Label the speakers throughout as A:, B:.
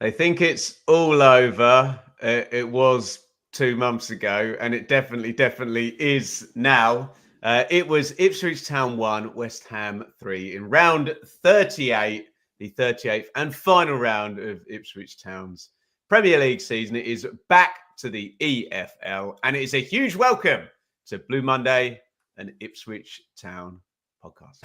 A: They think it's all over. It was 2 months ago, and it definitely is now. It was Ipswich Town 1, West Ham 3 in round 38, the 38th and final round of Ipswich Town's Premier League season. It is back to the EFL, and it is a huge welcome to Blue Monday and Ipswich Town podcast.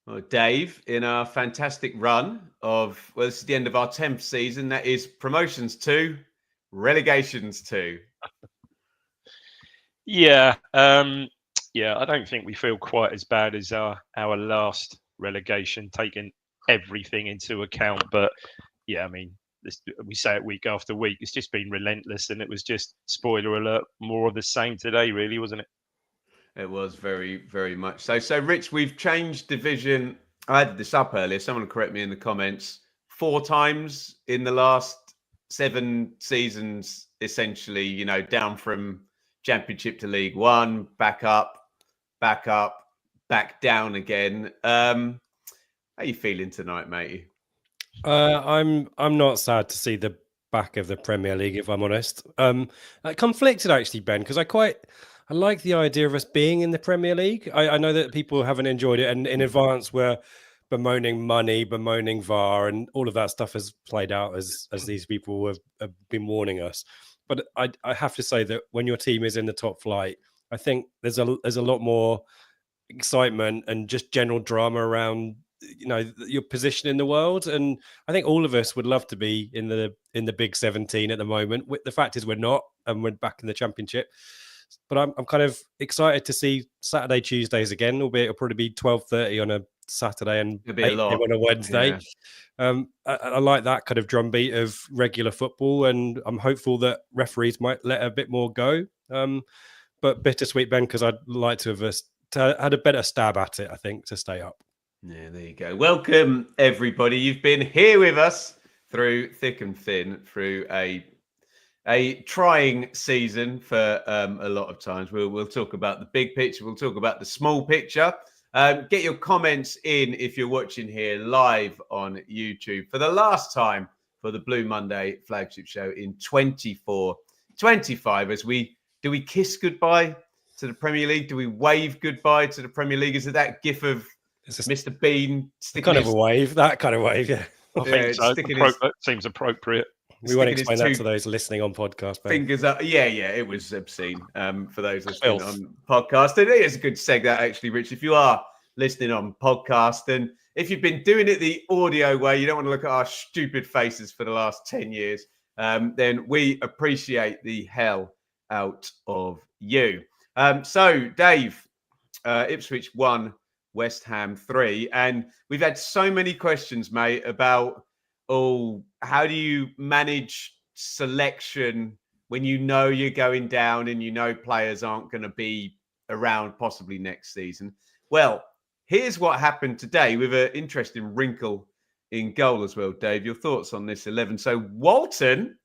A: Well, Dave, in our fantastic run of, well, this is the end of our 10th season. That is promotions 2, relegations 2.
B: Yeah, I don't think we feel quite as bad as our last relegation, taking everything into account. But yeah, I mean, we say it week after week. It's just been relentless, and it was just, spoiler alert, more of the same today, really, wasn't it?
A: It was very much so. So, Rich, we've changed division. I added this up earlier. Someone correct me in the comments. 4 times in the last 7 seasons, essentially, you know, down from Championship to League One, back up, back down again. How are you feeling tonight, matey?
C: I'm not sad to see the back of the Premier League, if I'm honest. Conflicted actually, Ben, because I like the idea of us being in the Premier League. I know that people haven't enjoyed it, and in advance we're bemoaning money, bemoaning VAR, and all of that stuff has played out as these people have been warning us. But I have to say that when your team is in the top flight, I think there's a lot more excitement and just general drama around, you know, your position in the world. And I think all of us would love to be in the big 17 at the moment. The fact is we're not, and we're back in the Championship. But I'm kind of excited to see Saturday, Tuesdays again, albeit it'll probably be 12:30 on a Saturday and 8 p.m. on a Wednesday. Yeah. I like that kind of drumbeat of regular football, and I'm hopeful that referees might let a bit more go. But bittersweet, Ben, because I'd like to have had a better stab at it, I think, to stay up.
A: Yeah, there you go. Welcome, everybody. You've been here with us through thick and thin, through a trying season for a lot of times. We'll talk about the big picture. We'll talk about the small picture. Get your comments in if you're watching here live on YouTube for the last time for the Blue Monday flagship show in 24-25. Do we kiss goodbye to the Premier League? Do we wave goodbye to the Premier League? Is it that gif of Mr. Bean sticking
C: kind of a wave? That kind of wave, yeah.
B: I think so. That seems appropriate.
C: We won't explain that to those listening on podcast. Ben.
A: Fingers up. Yeah, it was obscene for those listening on podcast. And it is a good seg that actually, Rich, if you are listening on podcast, and if you've been doing it the audio way, you don't want to look at our stupid faces for the last 10 years, then we appreciate the hell out of you. So, Dave, Ipswich 1, West Ham 3. And we've had so many questions, mate, about, how do you manage selection when you know you're going down and you know players aren't going to be around possibly next season? Well, here's what happened today with an interesting wrinkle in goal as well, Dave. Your thoughts on this 11? So Walton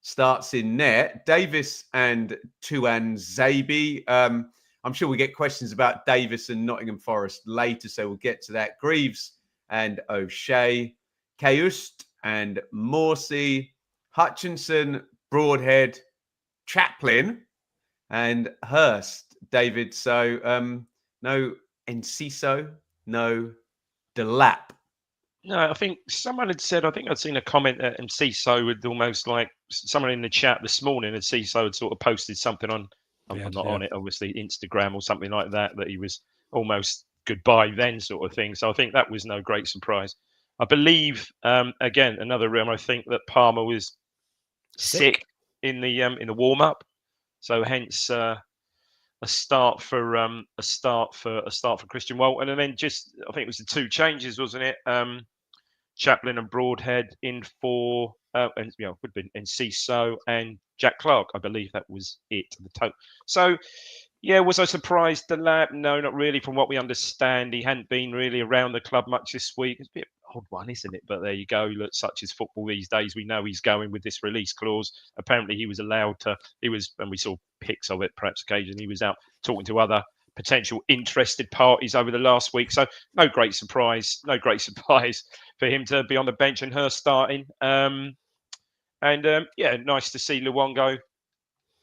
A: starts in net, Davis and Tuan Zabi. I'm sure we'll get questions about Davis and Nottingham Forest later, so we'll get to that. Greaves and O'Shea, Caust and Morsey, Hutchinson, Broadhead, Chaplin, and Hurst, David. So no Enciso, no Delap.
B: No, I think someone had said, I think I'd seen a comment that Enciso would almost, like, someone in the chat this morning, and Enciso had sort of posted something on, I'm not on it, obviously, Instagram or something like that he was almost goodbye then sort of thing. So I think that was no great surprise. I believe, again, another room, I think that Palmer was sick in the warm up, so hence a start for Christian Walton, and then just, I think it was the 2 changes, wasn't it? Chaplin and Broadhead in for and would have been Enciso and Jack Clark. I believe that was it. So Yeah, was I surprised the lad? No, not really. From what we understand, he hadn't been really around the club much this week. It's a bit odd one, isn't it? But there you go. Look, such is football these days. We know he's going with this release clause. Apparently, he was allowed to. He was, and we saw pics of it. Perhaps occasionally, he was out talking to other potential interested parties over the last week. So no great surprise. No great surprise for him to be on the bench and her starting. Yeah, nice to see Luongo,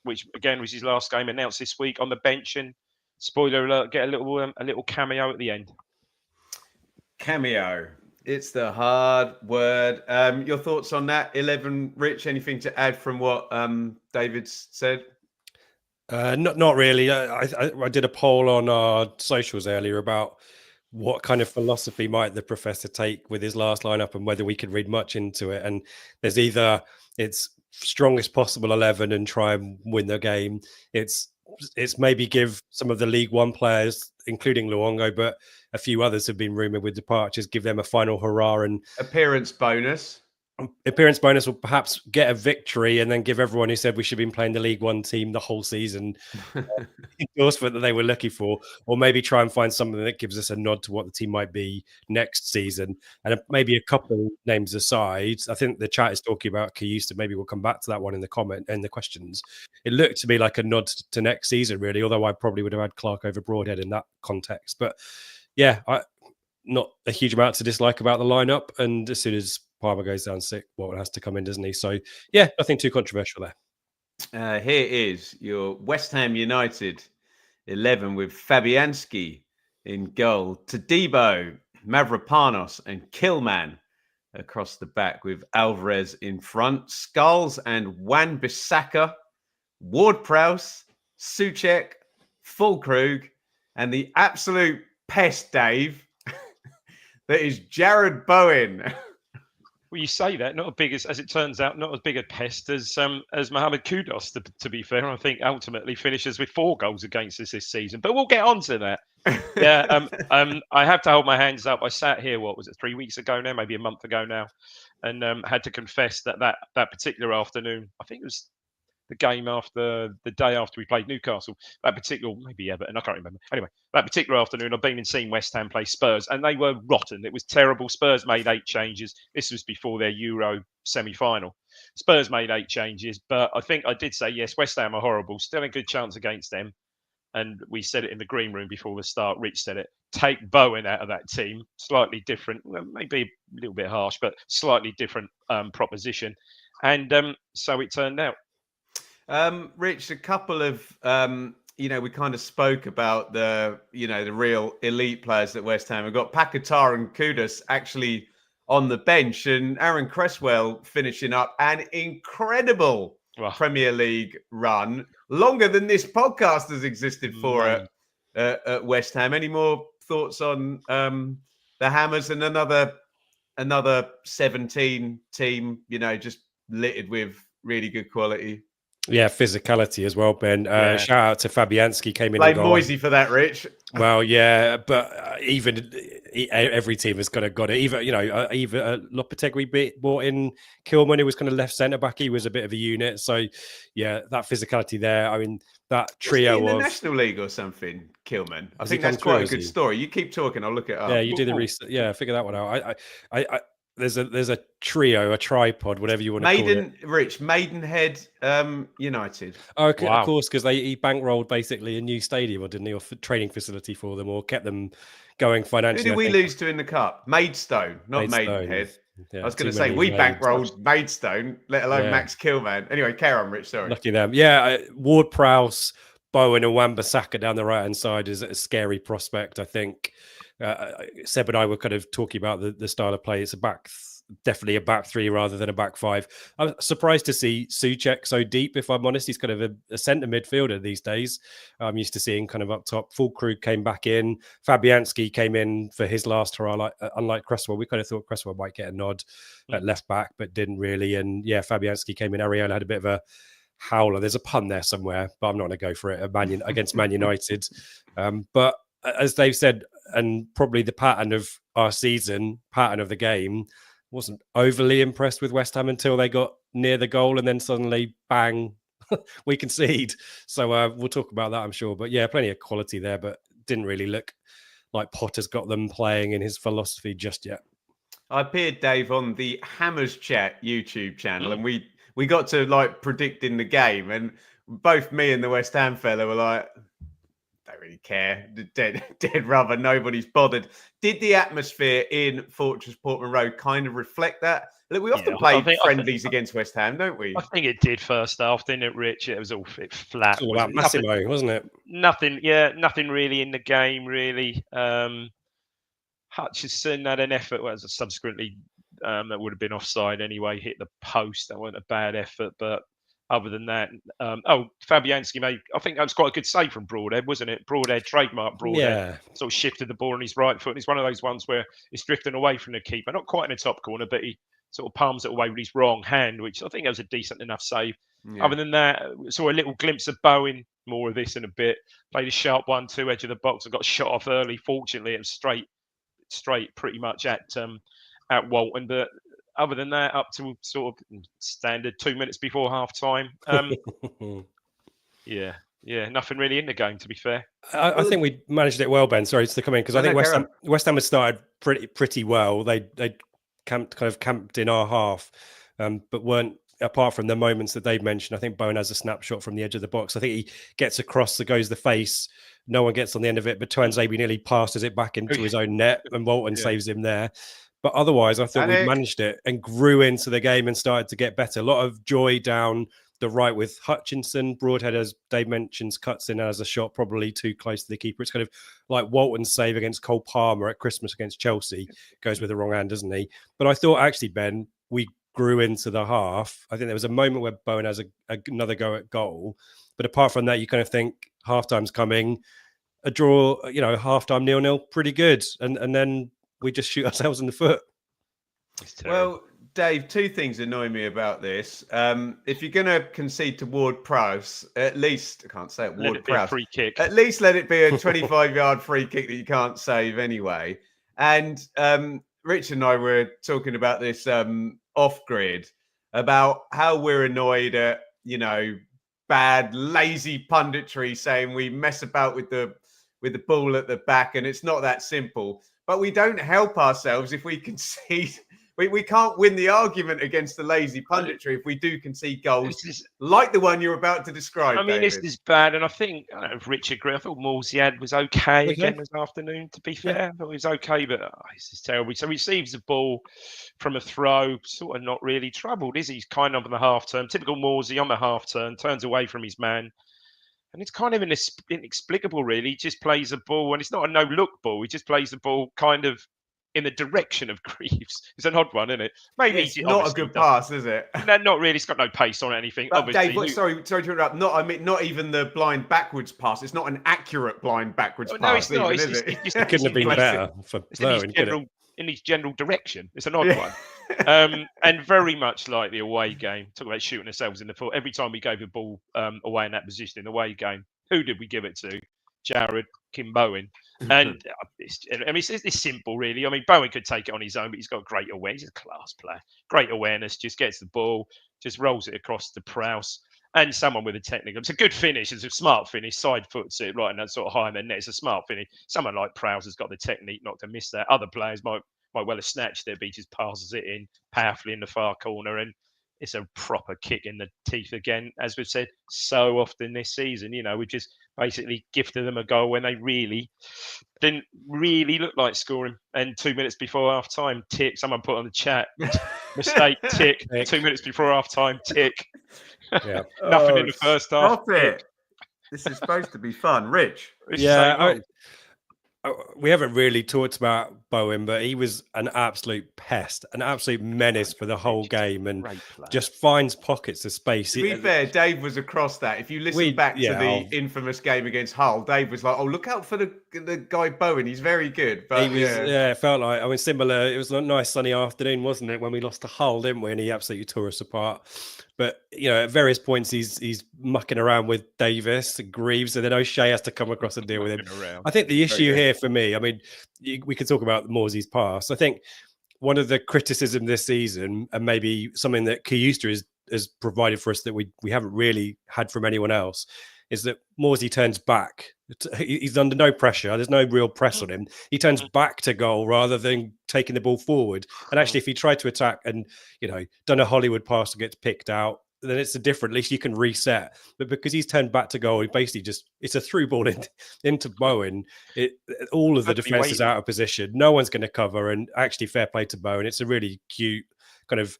B: which again was his last game, announced this week on the bench, and spoiler alert, get a little cameo at the end.
A: Cameo. It's the hard word. Your thoughts on that 11, Rich? Anything to add from what David's said?
C: Not really. I did a poll on our socials earlier about what kind of philosophy might the professor take with his last lineup and whether we could read much into it. And there's either it's strongest possible 11 and try and win the game. It's maybe give some of the League One players, including Luongo, but a few others have been rumoured with departures, give them a final hurrah and
A: appearance bonus.
C: Appearance bonus will perhaps get a victory and then give everyone who said we should have been playing the League One team the whole season endorsement that they were looking for, or maybe try and find something that gives us a nod to what the team might be next season. And maybe a couple names aside, I think the chat is talking about Kayusta. Maybe we'll come back to that one in the questions. It looked to me like a nod to next season, really, although I probably would have had Clark over Broadhead in that context. But yeah, not a huge amount to dislike about the lineup. And as soon as Palmer goes down sick, well, has to come in, doesn't he? So yeah, nothing too controversial there.
A: Here is your West Ham United 11 with Fabianski in goal, Todibo, Mavropanos and Kilman across the back with Alvarez in front, Skulls and Wan-Bissaka, Ward-Prowse, Souček, Füllkrug, and the absolute pest, Dave, that is Jared Bowen.
B: Well, you say that, not as big as it turns out, not as big a pest as Mohamed Kudus. To be fair, I think ultimately finishes with 4 goals against us this season. But we'll get on to that. Yeah, I have to hold my hands up. I sat here, what was it, 3 weeks ago now, maybe a month ago now, and had to confess that particular afternoon, I think it was the game after the day after we played Newcastle, that particular, maybe Everton, I can't remember. Anyway, that particular afternoon, I've been and seen West Ham play Spurs, and they were rotten. It was terrible. Spurs made 8 changes. This was before their Euro semi-final. Spurs made 8 changes, but I think I did say, yes, West Ham are horrible. Still a good chance against them. And we said it in the green room before the start. Rich said it. Take Bowen out of that team. Slightly different, maybe a little bit harsh, but slightly different proposition. And so it turned out.
A: Rich, a couple of, we kind of spoke about the real elite players that West Ham have got. Paquetá and Kudus actually on the bench, and Aaron Cresswell finishing up an incredible Premier League run, longer than this podcast has existed for at West Ham. Any more thoughts on the Hammers and another 17 team, just littered with really good quality?
C: Yeah, physicality as well, Ben. Shout out to Fabianski, came in.
A: Blame Moisey for that, Rich.
C: Well, yeah, but even every team has kind of got it. Even Lopetegui brought in Kilman, who was kind of left centre back. He was a bit of a unit. So, yeah, that physicality there. I mean, that trio
A: in the National League or something, Kilman. I think that's quite a good story. You keep talking, I'll look it up.
C: Yeah, you do the research. Yeah, figure that one out. There's a trio, a tripod, whatever you want to call it.
A: Rich, Maidenhead United.
C: Okay, wow. Of course, because he bankrolled basically a new stadium, or didn't he, or training facility for them, or kept them going financially.
A: Who did we lose to in the cup? Maidstone, not Maidenhead. Yeah, I was going to say we bankrolled Maidstone, let alone Max Kilman. Anyway, carry on, Rich. Sorry.
C: Lucky them. Yeah, Ward-Prowse, Bowen, and Wan-Bissaka down the right hand side is a scary prospect, I think. Seb and I were kind of talking about the style of play. It's definitely a back 3 rather than a back 5. I'm surprised to see Souček so deep, if I'm honest. He's kind of a centre midfielder these days. I'm used to seeing kind of up top. Füllkrug came back in. Fabianski came in for his last hurrah. Unlike Cresswell, we kind of thought Cresswell might get a nod at left back, but didn't really. And yeah, Fabianski came in. Areola had a bit of a howler. There's a pun there somewhere, but I'm not going to go for it against Man United. But as they've said, and probably the pattern of our season, pattern of the game, wasn't overly impressed with West Ham until they got near the goal, and then suddenly, bang, we concede. So we'll talk about that, I'm sure. But yeah, plenty of quality there, but didn't really look like Potter's got them playing in his philosophy just yet.
A: I appeared, Dave, on the Hammers Chat YouTube channel, and we got to like predicting the game, and both me and the West Ham fella were like, don't really care, dead rubber, nobody's bothered. Did the atmosphere in Fortress Portman Road kind of reflect that? Look, we often play friendlies against West Ham, don't we?
B: I think it did first half, didn't it, Rich? It was all flat.
C: It's all about Massimo, wasn't it?
B: Nothing really in the game, really. Hutchison had an effort, subsequently that would have been offside anyway, hit the post. That wasn't a bad effort, but other than that, Fabianski made, I think that was quite a good save from Broadhead, wasn't it? Broadhead, trademark Broadhead, sort of shifted the ball on his right foot. And it's one of those ones where it's drifting away from the keeper, not quite in the top corner, but he sort of palms it away with his wrong hand, which I think was a decent enough save. Yeah. Other than that, saw a little glimpse of Bowen, more of this in a bit. Played a sharp 1-2 edge of the box and got shot off early. Fortunately, it was straight pretty much at Walton. But other than that, up to sort of standard 2 minutes before half time. Yeah, nothing really in the game, to be fair.
C: I think we managed it well, Ben. Sorry to come in, because I think West Ham had started pretty well. They camped in our half, but weren't, apart from the moments that they've mentioned. I think Bowen has a snapshot from the edge of the box. I think he gets across, that goes the face. No one gets on the end of it, but Tuanzebe nearly passes it back into his own net, and Walton saves him there. But otherwise, I thought we managed it and grew into the game and started to get better. A lot of joy down the right with Hutchinson. Broadhead, as Dave mentions, cuts in as a shot probably too close to the keeper. It's kind of like Walton's save against Cole Palmer at Christmas against Chelsea. Goes with the wrong hand, doesn't he? But I thought, actually, Ben, we grew into the half. I think there was a moment where Bowen has another go at goal. But apart from that, you kind of think halftime's coming. A draw, halftime 0-0, pretty good. And then we just shoot ourselves in the foot.
A: Well, Dave, two things annoy me about this. If you're going to concede to Ward-Prowse, at least, I can't say it, Ward-Prowse,
B: free kick.
A: At least let it be a 25-yard free kick that you can't save anyway. And Rich and I were talking about this off-grid, about how we're annoyed at, bad, lazy punditry saying we mess about with the ball at the back, and it's not that simple. But we don't help ourselves if we concede. We can't win the argument against the lazy punditry if we do concede goals like the one you're about to describe.
B: I mean, David. This is bad, and I think if Rich agreed, I thought Morsiad was okay again this afternoon. To be fair, I thought he was okay, but this is terrible. So he receives the ball from a throw, sort of not really troubled, is he? He's kind of on the half turn. Typical Morsey on the half turn, turns away from his man. And it's kind of inexplicable, really. He just plays the ball, and it's not a no-look ball. He just plays the ball kind of in the direction of Greaves. It's an odd one, isn't it? Maybe
A: it's not a good pass, is it?
B: No, not really. It's got no pace on anything.
A: But Dave, sorry to interrupt. Not even the blind backwards pass. It's not an accurate blind backwards pass.
B: No, it's not.
C: It couldn't have been better for blowing,
B: in his general direction. It's an odd one. And very much like the away game, talk about shooting ourselves in the foot. Every time we gave a ball away in that position in the away game, who did we give it to? Jared, Kim Bowen. And it's simple, really. I mean, Bowen could take it on his own, but he's got great awareness. He's a class player. Great awareness, just gets the ball, just rolls it across to Prowse. And someone with a technical. It's a good finish. It's a smart finish. Side foots it right in that sort of high in the net. It's a smart finish. Someone like Prowse has got the technique not to miss that. Other players might well have snatched it, but he just passes it in powerfully in the far corner. And it's a proper kick in the teeth again, as we've said so often this season. We just basically gifted them a goal when they really didn't really look like scoring. And 2 minutes before half time, tick. Someone put on the chat, mistake, tick. 2 minutes before half time, tick.
C: Yeah.
A: Nothing
B: in the first half.
A: Stop it. This is supposed to be fun. Rich.
C: We haven't really talked about Bowen, but he was an absolute pest, an absolute menace for the whole game, and just finds pockets of space.
A: To be fair, Dave was across that. If you listen back to the infamous game against Hull, Dave was like, "Oh, look out for the guy Bowen. He's very good." But
C: he was, it felt like similar. It was a nice sunny afternoon, wasn't it, when we lost to Hull, didn't we? And he absolutely tore us apart. But at various points he's mucking around with Davis and Greaves, and then O'Shea has to come across and deal with him. I think the issue here for me, we could talk about Morsey's pass. I think one of the criticism this season, and maybe something that Kiyusta has provided for us that we haven't really had from anyone else is that Morsey turns back. He's under no pressure. There's no real press on him. He turns back to goal rather than taking the ball forward. And actually, if he tried to attack and, done a Hollywood pass and gets picked out, then it's a different, at least you can reset. But because he's turned back to goal, he basically it's a through ball into Bowen. All of the defense is out of position. No one's going to cover. And actually, fair play to Bowen. It's a really cute kind of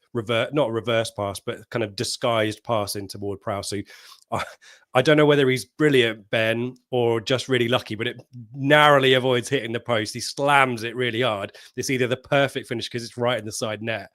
C: not a reverse pass, but kind of disguised pass in toward Prowse. So I don't know whether he's brilliant, Ben, or just really lucky, but it narrowly avoids hitting the post. He slams it really hard. It's either the perfect finish because it's right in the side net,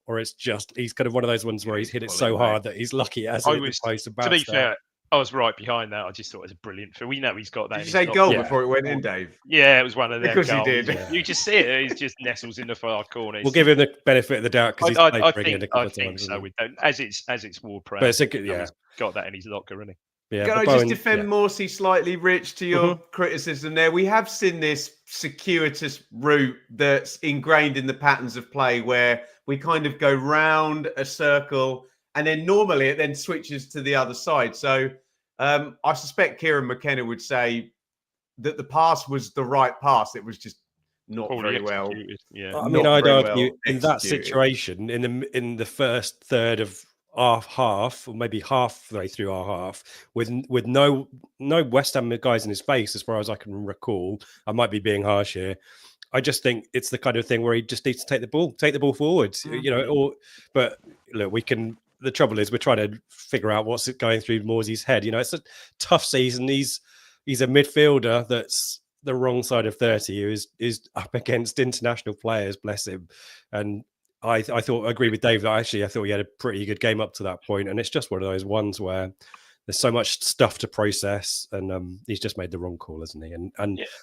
C: or it's just he's kind of one of those ones where he's hit it so hard that he's lucky as it hit the post.
B: To be fair, I was right behind that. I just thought it was a brilliant film. We know he's got that.
A: Did you say goal before it went in, Dave?
B: Yeah, it was one of them.
A: Because
B: goals.
A: he did.
B: Yeah. You just see it. He just nestles in the far corner.
C: We'll give him the benefit of the doubt because he's played for England a couple of times.
B: So. As it's Ward-Prowse.
C: But it's a good, he's
B: got that in his locker, hasn't he?
C: Yeah,
A: Can I just defend Morsey slightly, Rich, to your criticism there? We have seen this circuitous route that's ingrained in the patterns of play where we kind of go round a circle and then normally it then switches to the other side. So I suspect Kieran McKenna would say that the pass was the right pass. It was just not very well.
C: Yeah. I mean, I'd argue in that situation, in the first third of our half, or maybe halfway through our half, with no West Ham guys in his face, as far as I can recall. I might be being harsh here. I just think it's the kind of thing where he just needs to take the ball forward, but look, we can. The trouble is we're trying to figure out what's going through Morsey's head. It's a tough season. He's a midfielder that's the wrong side of 30 who is up against international players, bless him. And I agree with Dave that I thought he had a pretty good game up to that point. And it's just one of those ones where there's so much stuff to process and he's just made the wrong call, hasn't he?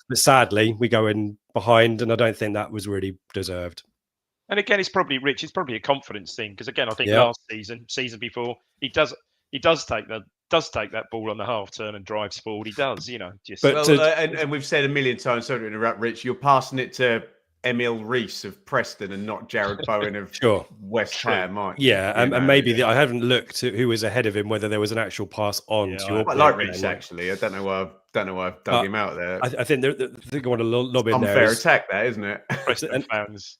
C: But sadly, we go in behind and I don't think that was really deserved.
B: And again, it's probably a confidence thing because again, I think last season before, he does take that ball on the half turn and drives forward. He does,
A: and we've said a million times, sorry to interrupt, Rich, you're passing it to Emil Rees of Preston and not Jared Bowen of West Ham, Mike.
C: Yeah, and maybe I haven't looked at who was ahead of him, whether there was an actual pass on.
A: I like Rees actually. I don't know why I've dug him out there.
C: I think the thing I want to lob in there
A: unfair attack, there isn't it?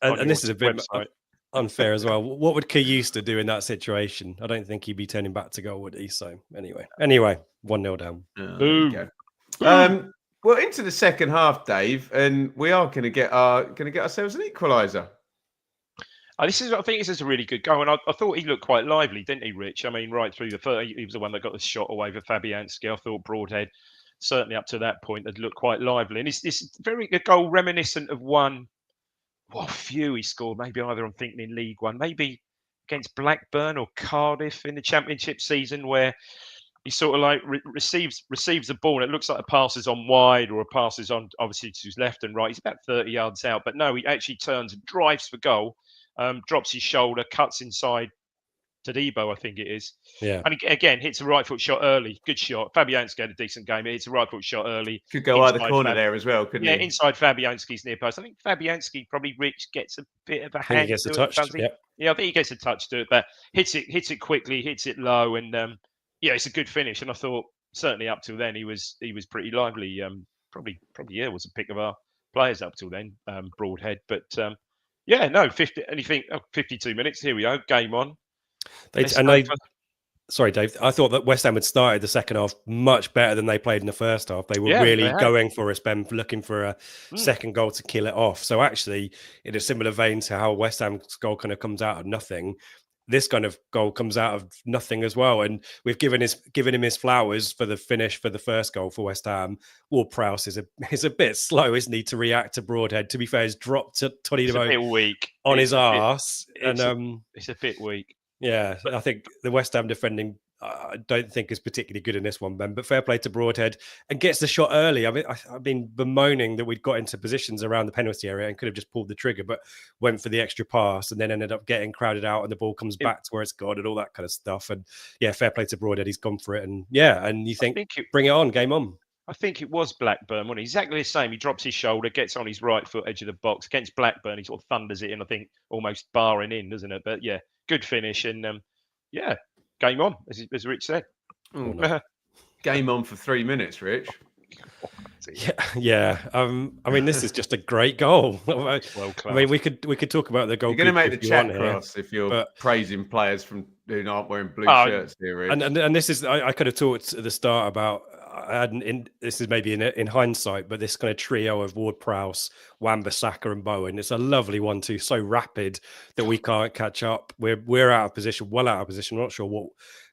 C: and this is a bit unfair as well. What would Kayusta do in that situation? I don't think he'd be turning back to goal, would he? So anyway, 1-0 down.
B: Boom.
A: Well, into the second half, Dave, and we are going to get ourselves an equaliser.
B: I think this is a really good goal, and I thought he looked quite lively, didn't he, Rich? I mean, right through the first, he was the one that got the shot away for Fabianski. I thought Broadhead, certainly up to that point, had looked quite lively, and it's very a goal reminiscent of one. What few he scored? Maybe either I'm thinking in League One, maybe against Blackburn or Cardiff in the Championship season, where he sort of like receives the ball and it looks like a pass is on wide or a pass is on obviously to his left and right. He's about 30 yards out, but no, he actually turns and drives for goal, drops his shoulder, cuts inside to Debo, I think it is.
C: Yeah.
B: And again, hits a right foot shot early. Good shot. Fabianski had a decent game. He hits a right foot shot early.
A: Could go either corner there as well, couldn't he?
B: Yeah, inside Fabianski's near post. I think Fabianski probably gets a bit of a hand.
C: He gets a touch.
B: Yeah, I think he gets a touch to it, but hits it quickly, hits it low, and it's a good finish. And I thought certainly up till then he was pretty lively. Probably was a pick of our players up till then, Broadhead. But 52 minutes. Here we go, game on.
C: Sorry, Dave. I thought that West Ham had started the second half much better than they played in the first half. They were really going for us, Ben, looking for a second goal to kill it off. So actually, in a similar vein to how West Ham's goal kind of comes out of nothing, this kind of goal comes out of nothing as well. And we've given him his flowers for the finish for the first goal for West Ham. Ward-Prowse is a bit slow, isn't he, to react to Broadhead? To be fair, he's dropped Tony DeVoe on his arse.
B: It's a bit weak.
C: Yeah, I think the West Ham defending, I don't think is particularly good in this one, Ben. But fair play to Broadhead and gets the shot early. I mean, I've been bemoaning that we'd got into positions around the penalty area and could have just pulled the trigger, but went for the extra pass and then ended up getting crowded out and the ball comes back to where it's gone and all that kind of stuff. And fair play to Broadhead. He's gone for it. And you think bring it on, game on.
B: I think it was Blackburn, wasn't he? Exactly the same. He drops his shoulder, gets on his right foot edge of the box. Against Blackburn, he sort of thunders it in, I think, almost barring in, doesn't it? But good finish. And game on, as Rich said.
A: Game on for 3 minutes, Rich.
C: Yeah. I mean, this is just a great goal.
B: Well,
C: I mean, we could talk about the goal.
A: You're going to make the chat cross if you're praising players who aren't wearing blue shirts here, Rich.
C: And this is, I could have talked at the start about, this is maybe in hindsight, but this kind of trio of Ward-Prowse, Wan-Bissaka and Bowen, it's a lovely 1-2, so rapid that we can't catch up. We're out of position, well out of position. I'm not sure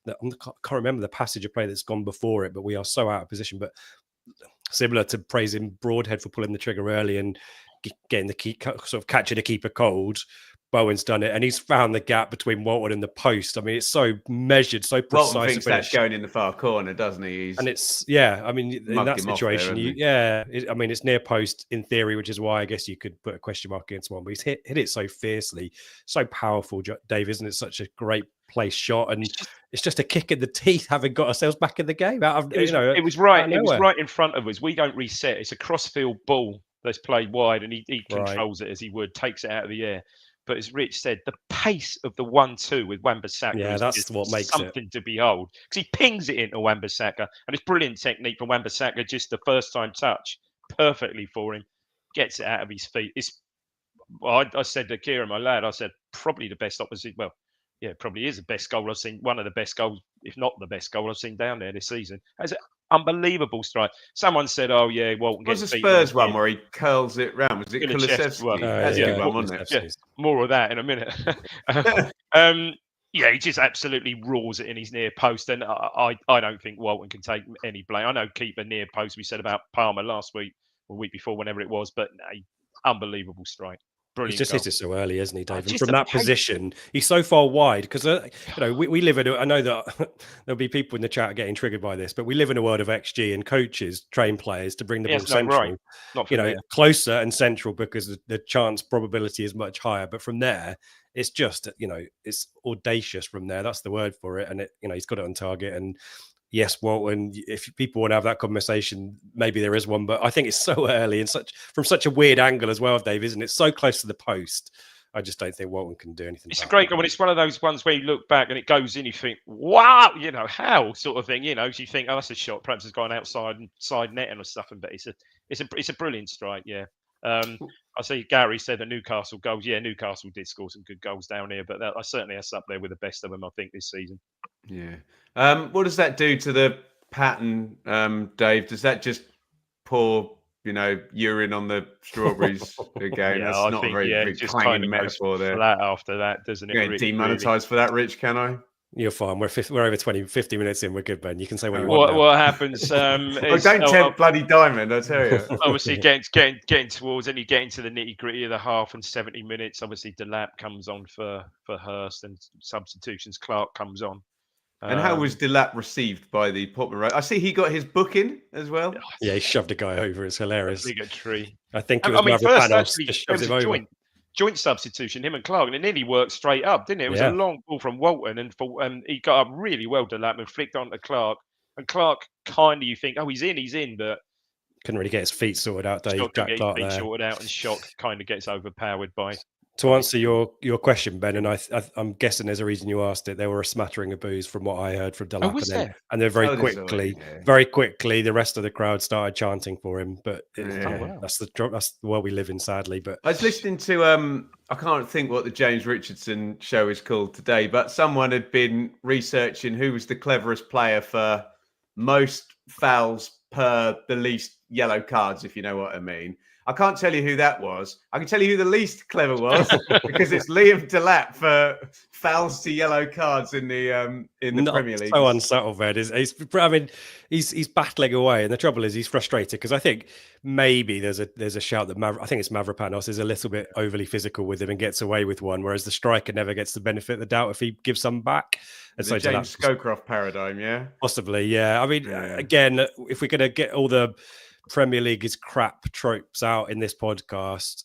C: I can't remember the passage of play that's gone before it, but we are so out of position. But similar to praising Broadhead for pulling the trigger early and getting sort of catching the keeper cold, Bowen's done it, and he's found the gap between Walton and the post. I mean, it's so measured, so precise.
A: Walton thinks that's going in the far corner, doesn't he?
C: And it's, I mean, in that situation, I mean, it's near post in theory, which is why I guess you could put a question mark against one. But he's hit it so fiercely, so powerful, Dave, isn't it? Such a great place shot, and it's just a kick in the teeth, having got ourselves back in the game.
B: It was right in front of us. We don't reset. It's a crossfield ball that's played wide, and he controls it as he would, takes it out of the air. But as Rich said, the pace of the 1-2 with Wan-Bissaka is
C: that's what makes
B: something to behold. Because he pings it into Wan-Bissaka, and it's brilliant technique from Wan-Bissaka, just the first time touch, perfectly for him, gets it out of his feet. I said to Kieran, my lad, I said, probably the best opposite. Well, yeah, probably is the best goal I've seen. One of the best goals, if not the best goal I've seen down there this season. It's an unbelievable strike. Someone said, "Oh yeah, Walton gets
A: beat." Was the Spurs one where he curls it round? Was it Kulusevski?
B: That's a good one, wasn't it? Yeah, more of that in a minute. Yeah, he just absolutely roars it in his near post, and I don't think Walton can take any blame. I know keeper near post. We said about Palmer last week or week before, whenever it was, but unbelievable strike. Brilliant.
C: He's just hit it so early, isn't he, Dave? And from that position, he's so far wide because we live in. I know that there'll be people in the chat getting triggered by this, but we live in a world of XG, and coaches train players to bring the ball central, closer and central, because the chance probability is much higher. But from there, it's just it's audacious. From there, that's the word for it, and he's got it on target. And yes, Walton, if people want to have that conversation, maybe there is one, but I think it's so early and from such a weird angle as well, Dave, isn't it? So close to the post. I just don't think Walton can do anything.
B: It's a great goal. It's one of those ones where you look back and it goes in, you think, wow, how sort of thing, you think, oh, that's a shot. Perhaps it's gone outside and side netting or something, but it's a brilliant strike. Yeah. I see Gary said the Newcastle goals. Yeah, Newcastle did score some good goals down here, but I certainly that's up there with the best of them, I think, this season.
A: Yeah. What does that do to the pattern, Dave? Does that just pour, urine on the strawberries again?
B: Yeah,
A: that's not a very
B: just
A: clanging metaphor there.
B: Flat after that, doesn't it?
A: You're going to demonetize for that, Rich, can I?
C: You're fine. We're over 50 minutes in. We're good, Ben. You can say what you want.
B: What happens?
A: Don't tempt bloody Diamond, I tell you.
B: Obviously, getting towards, and you get into the nitty gritty of the half and 70 minutes. Obviously, Delap comes on for Hurst, and Substitutions. Clark comes on.
A: And how was Delap received by the Portman Road? I see he got his booking as well.
C: Yeah, he shoved a guy over. It's hilarious.
B: Obligatory.
C: I think it was Mavropanos just shoved him over.
B: Joint substitution, him and Clark, and it nearly worked straight up, didn't it? It was a long ball from Walton, and he got up really well to Delap and flicked on to Clark. And Clark you think, oh, he's in, but
C: couldn't really get his feet sorted out. Dave, Jack Clark there.
B: Sorted out, and Shock kind of gets overpowered by.
C: To answer your question, Ben, and I'm guessing there's a reason you asked it. There were a smattering of boos from what I heard from Delap, and then very quickly, the rest of the crowd started chanting for him. But that's the world we live in, sadly. But
A: I was listening to I can't think what the James Richardson show is called today, but someone had been researching who was the cleverest player for most fouls per the least yellow cards, if you know what I mean. I can't tell you who that was. I can tell you who the least clever was because it's Liam Delap for fouls to yellow cards in the Premier League.
C: So unsubtle, man. He's battling away, and the trouble is he's frustrated because I think maybe there's a shout that I think it's Mavropanos is a little bit overly physical with him and gets away with one, whereas the striker never gets the benefit of the doubt if he gives some back.
A: And so James Scowcroft paradigm, yeah,
C: possibly, yeah. I mean, again, if we're going to get all the Premier League is crap tropes out in this podcast,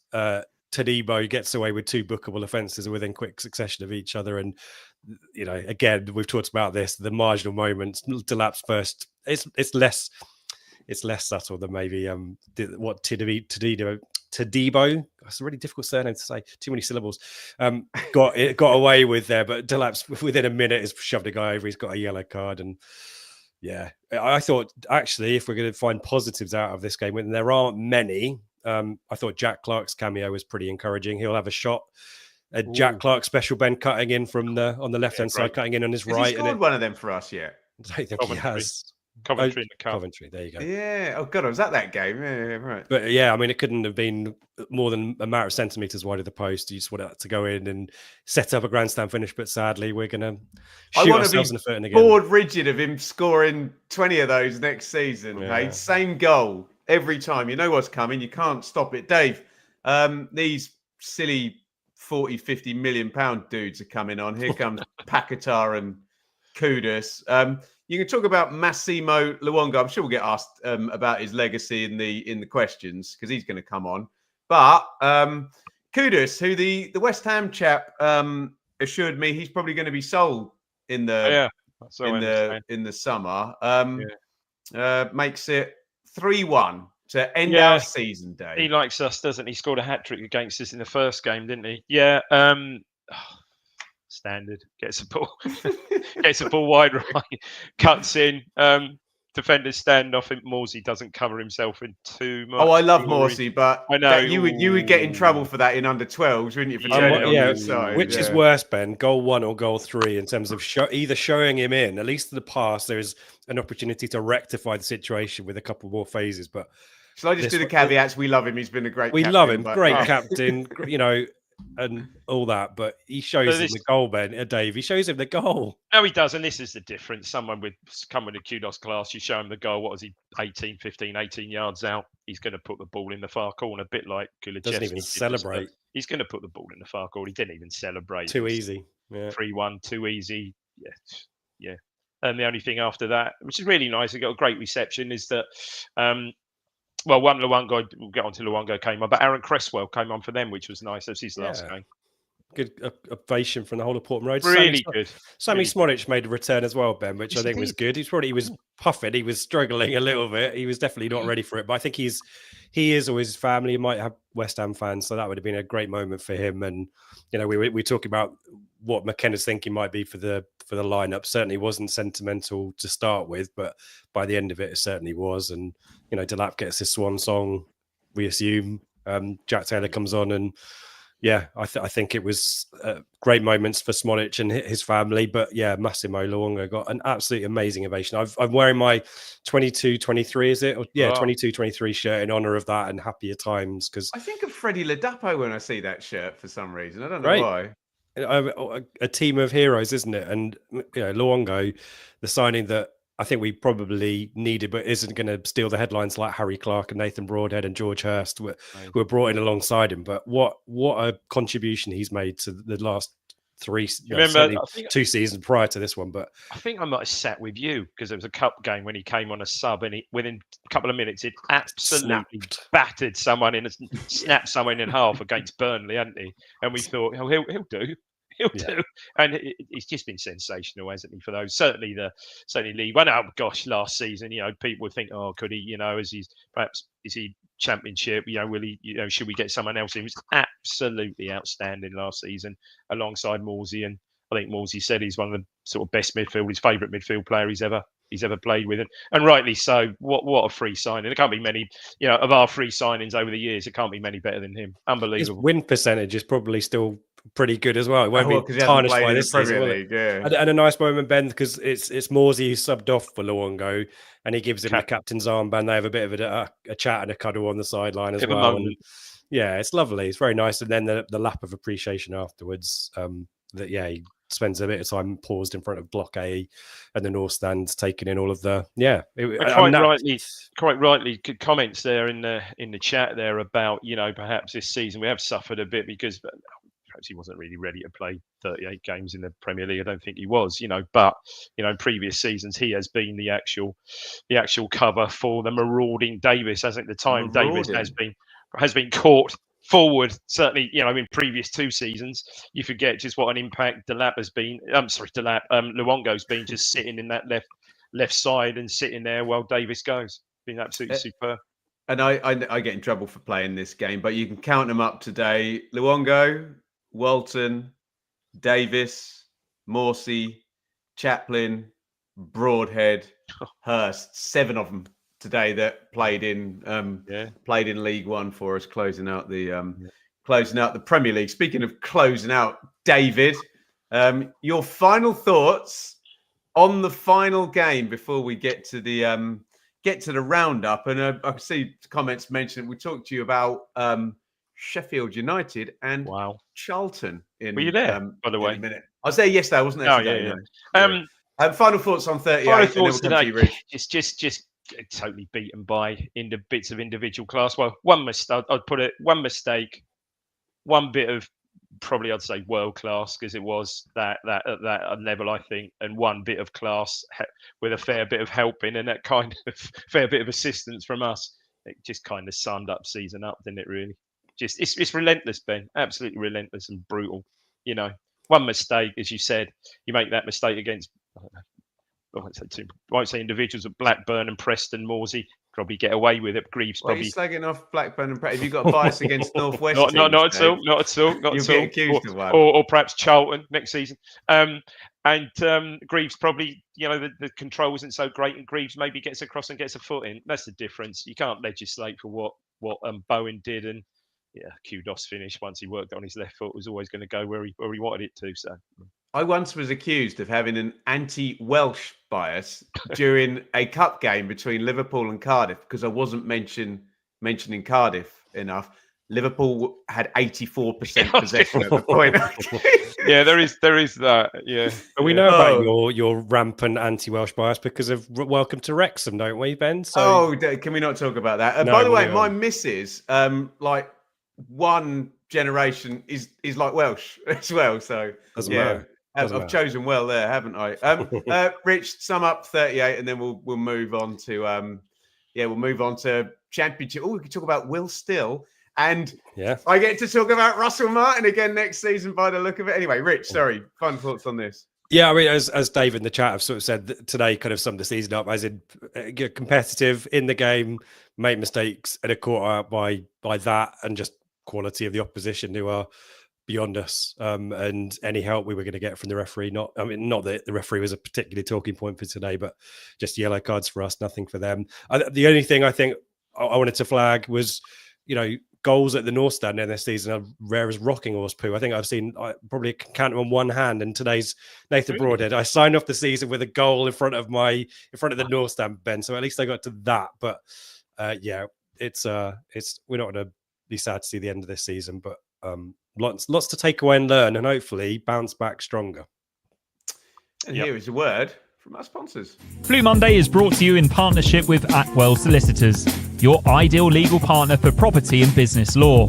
C: Tadibo gets away with 2 bookable offences within quick succession of each other, and again, we've talked about this. The marginal moments, Delap's first, it's less subtle than maybe what Tadibo Tadibo. That's a really difficult surname to say. Too many syllables. Got away with there, but Delap's within a minute has shoved a guy over. He's got a yellow card, and yeah, I thought actually if we're going to find positives out of this game, and there aren't many, I thought Jack Clark's cameo was pretty encouraging. He'll have a shot. Jack Clark special, Ben, cutting in from on the left hand side, cutting in on his right.
A: Has he scored one of them for us yet?
C: I don't think he has.
B: Coventry in the cup.
C: Coventry, there you go.
A: Yeah. Oh God, I was at that game. Yeah, right.
C: But yeah, I mean, it couldn't have been more than a matter of centimeters wide of the post. You just want it to go in and set up a grandstand finish. But sadly, we're going to shoot ourselves in the foot again.
A: Bored rigid of him scoring 20 of those next season.
C: Yeah.
A: Hey, same goal every time. You know what's coming. You can't stop it, Dave. These silly 40, 50 million pound dudes are coming on. Here comes Paquetá and Kudus. You can talk about Massimo Luongo. I'm sure we'll get asked about his legacy in the questions because he's going to come on. But Kudus, who the West Ham chap assured me he's probably going to be sold in the summer. Makes it 3-1 to end our season, Dave.
B: He likes us, doesn't he? He scored a hat-trick against us in the first game, didn't he? Yeah. Standard. Gets a ball wide right, cuts in. Defenders stand off him. Morsey doesn't cover himself in too much.
A: Oh, I love Morsey, but
B: I know
A: you would get in trouble for that in under 12s, wouldn't you? For turning on the side.
C: Which is worse, Ben? Goal 1 or goal 3 in terms of either showing him in, at least in the past, there is an opportunity to rectify the situation with a couple more phases. But
A: shall I just do the caveats? We love him. He's been a great.
C: We love him. Great captain. You know. And all that, but he shows him the goal, Ben. Dave, he shows him the goal.
B: No, he does, and this is the difference. Someone with a kudos class, you show him the goal. What was he, 18 yards out? He's going to put the ball in the far corner, a bit like Kulichevsky.
C: Doesn't even celebrate.
B: He's going to put the ball in the far corner. He didn't even celebrate.
C: Too easy.
B: 3-1, too easy. Yeah. And the only thing after that, which is really nice, we got a great reception, is that Luongo, we'll get on to Luongo came on, but Aaron Cresswell came on for them, which was nice. That's his last game.
C: Good ovation from the whole of Portman Road.
B: Really good.
C: Sammy Smodic made a return as well, Ben, which I think was good. He was puffing. He was struggling a little bit. He was definitely not ready for it. But I think he is, or his family might have West Ham fans, so that would have been a great moment for him. And you know, we talk about what McKenna's thinking might be for the lineup. Certainly wasn't sentimental to start with, but by the end of it certainly was. And you know, Delap gets his swan song, we assume. Jack Taylor comes on, and yeah, I think it was great moments for Smodic and his family. But yeah, Massimo Luongo got an absolutely amazing ovation. I'm wearing my 22-23, is it? 22-23 shirt in honor of that and happier times. Because
A: I think of Freddie Ladapo when I see that shirt for some reason. I don't know why.
C: A team of heroes, isn't it? And you know, Luongo, the signing that I think we probably needed, but isn't going to steal the headlines like Harry Clark and Nathan Broadhead and George Hurst, who were brought in alongside him. But what a contribution he's made to the last 2 seasons prior to this one. But
B: I think I might have sat with you because there was a cup game when he came on a sub, and within a couple of minutes, it absolutely battered someone in, snapped someone in half against Burnley, hadn't he? And we thought, oh, he'll do. He'll do, and it's just been sensational, hasn't he? For those, certainly League One. Oh gosh, last season, you know, people would think, oh, could he? You know, is he Championship? You know, will he? You know, should we get someone else? He was absolutely outstanding last season, alongside Morsey, and I think Morsey said he's one of the sort of best midfield, his favourite midfield player he's ever played with, and rightly so. What a free signing! There can't be many, you know, of our free signings over the years. It can't be many better than him. Unbelievable.
C: His win percentage is probably still pretty good as well. It won't be tarnished by this season, League, and a nice moment, Ben, because it's Morsey who subbed off for Luongo, and he gives him the captain's armband. They have a bit of a chat and a cuddle on the sideline as well. And yeah, it's lovely. It's very nice. And then the lap of appreciation afterwards. He spends a bit of time paused in front of Block A and the North Stand, taking in all of the
B: quite rightly good comments there in the chat there about, you know, perhaps this season we have suffered a bit because perhaps he wasn't really ready to play 38 games in the Premier League. I don't think he was, you know, but you know, in previous seasons he has been the actual cover for the marauding Davis. Hasn't the time Davis has been caught forward, certainly, you know, in previous 2 seasons. You forget just what an impact Luongo's been, just sitting in that left side and sitting there while Davis goes. Been absolutely superb.
A: and I get in trouble for playing this game, but you can count them up today: Luongo, Walton, Davis, Morsey, Chaplin, Broadhead, Hurst. 7 of them today that played in League One for us, closing out the Premier League. Speaking of closing out, David, your final thoughts on the final game before we get to the roundup. And I see comments mentioned. We talked to you about Sheffield United and Charlton.
B: Were you there, by the way?
A: In a minute. I was there yesterday. I wasn't there today. No. Final thoughts on 38.
B: Final thoughts
A: and then we'll come to you, Rich.
B: It's just totally beaten by bits of individual class. Well, one mistake. I'd put it one mistake, one bit of probably I'd say world class, because it was that at that level, I think, and one bit of class with a fair bit of helping and that kind of fair bit of assistance from us. It just kind of summed up season up, didn't it? Really, just it's relentless, Ben. Absolutely relentless and brutal. You know, one mistake, as you said, you make that mistake against. I won't say individuals, but Blackburn and Preston, Morsey probably get away with it. Greaves probably.
A: Why are you slagging off Blackburn and Preston? Have you got a bias against North West?
B: Not at all. Not at all.
A: You'll get accused of one.
B: Or perhaps Charlton next season. And Greaves probably, the control wasn't so great, and Greaves maybe gets across and gets a foot in. That's the difference. You can't legislate for what Bowen did, and kudos finish once he worked on his left foot was always going to go where he wanted it to. So.
A: I once was accused of having an anti-Welsh bias during a cup game between Liverpool and Cardiff because I wasn't mentioning Cardiff enough. Liverpool had 84% possession at the point.
B: Yeah, there is that. Yeah,
C: but we know about your rampant anti-Welsh bias because of Welcome to Wrexham, don't we, Ben?
A: So... can we not talk about that? No, by the way, my missus, like one generation is like Welsh as well. So
C: doesn't matter.
A: I've chosen well there, haven't I? Rich, sum up 38, and then we'll move on to Championship. Oh, we could talk about Will Still, and I get to talk about Russell Martin again next season by the look of it. Anyway, Rich, sorry, final thoughts on this.
C: Yeah, I mean, as Dave in the chat have sort of said today, kind of summed the season up as in competitive in the game, made mistakes, and are caught out by that, and just quality of the opposition who are beyond us, and any help we were going to get from the referee. Not that the referee was a particularly talking point for today, but just yellow cards for us, nothing for them. The only thing I think I wanted to flag was, goals at the North Stand in this season are rare as rocking horse poo. I think I've seen, I probably count them on one hand, and today's Nathan Broadhead. I signed off the season with a goal in front of the North Stand, Ben. So at least I got to that. But it's we're not going to be sad to see the end of this season, but lots to take away and learn, and hopefully bounce back stronger.
A: And here is a word from our sponsors.
D: Blue Monday is brought to you in partnership with Atwell Solicitors, your ideal legal partner for property and business law.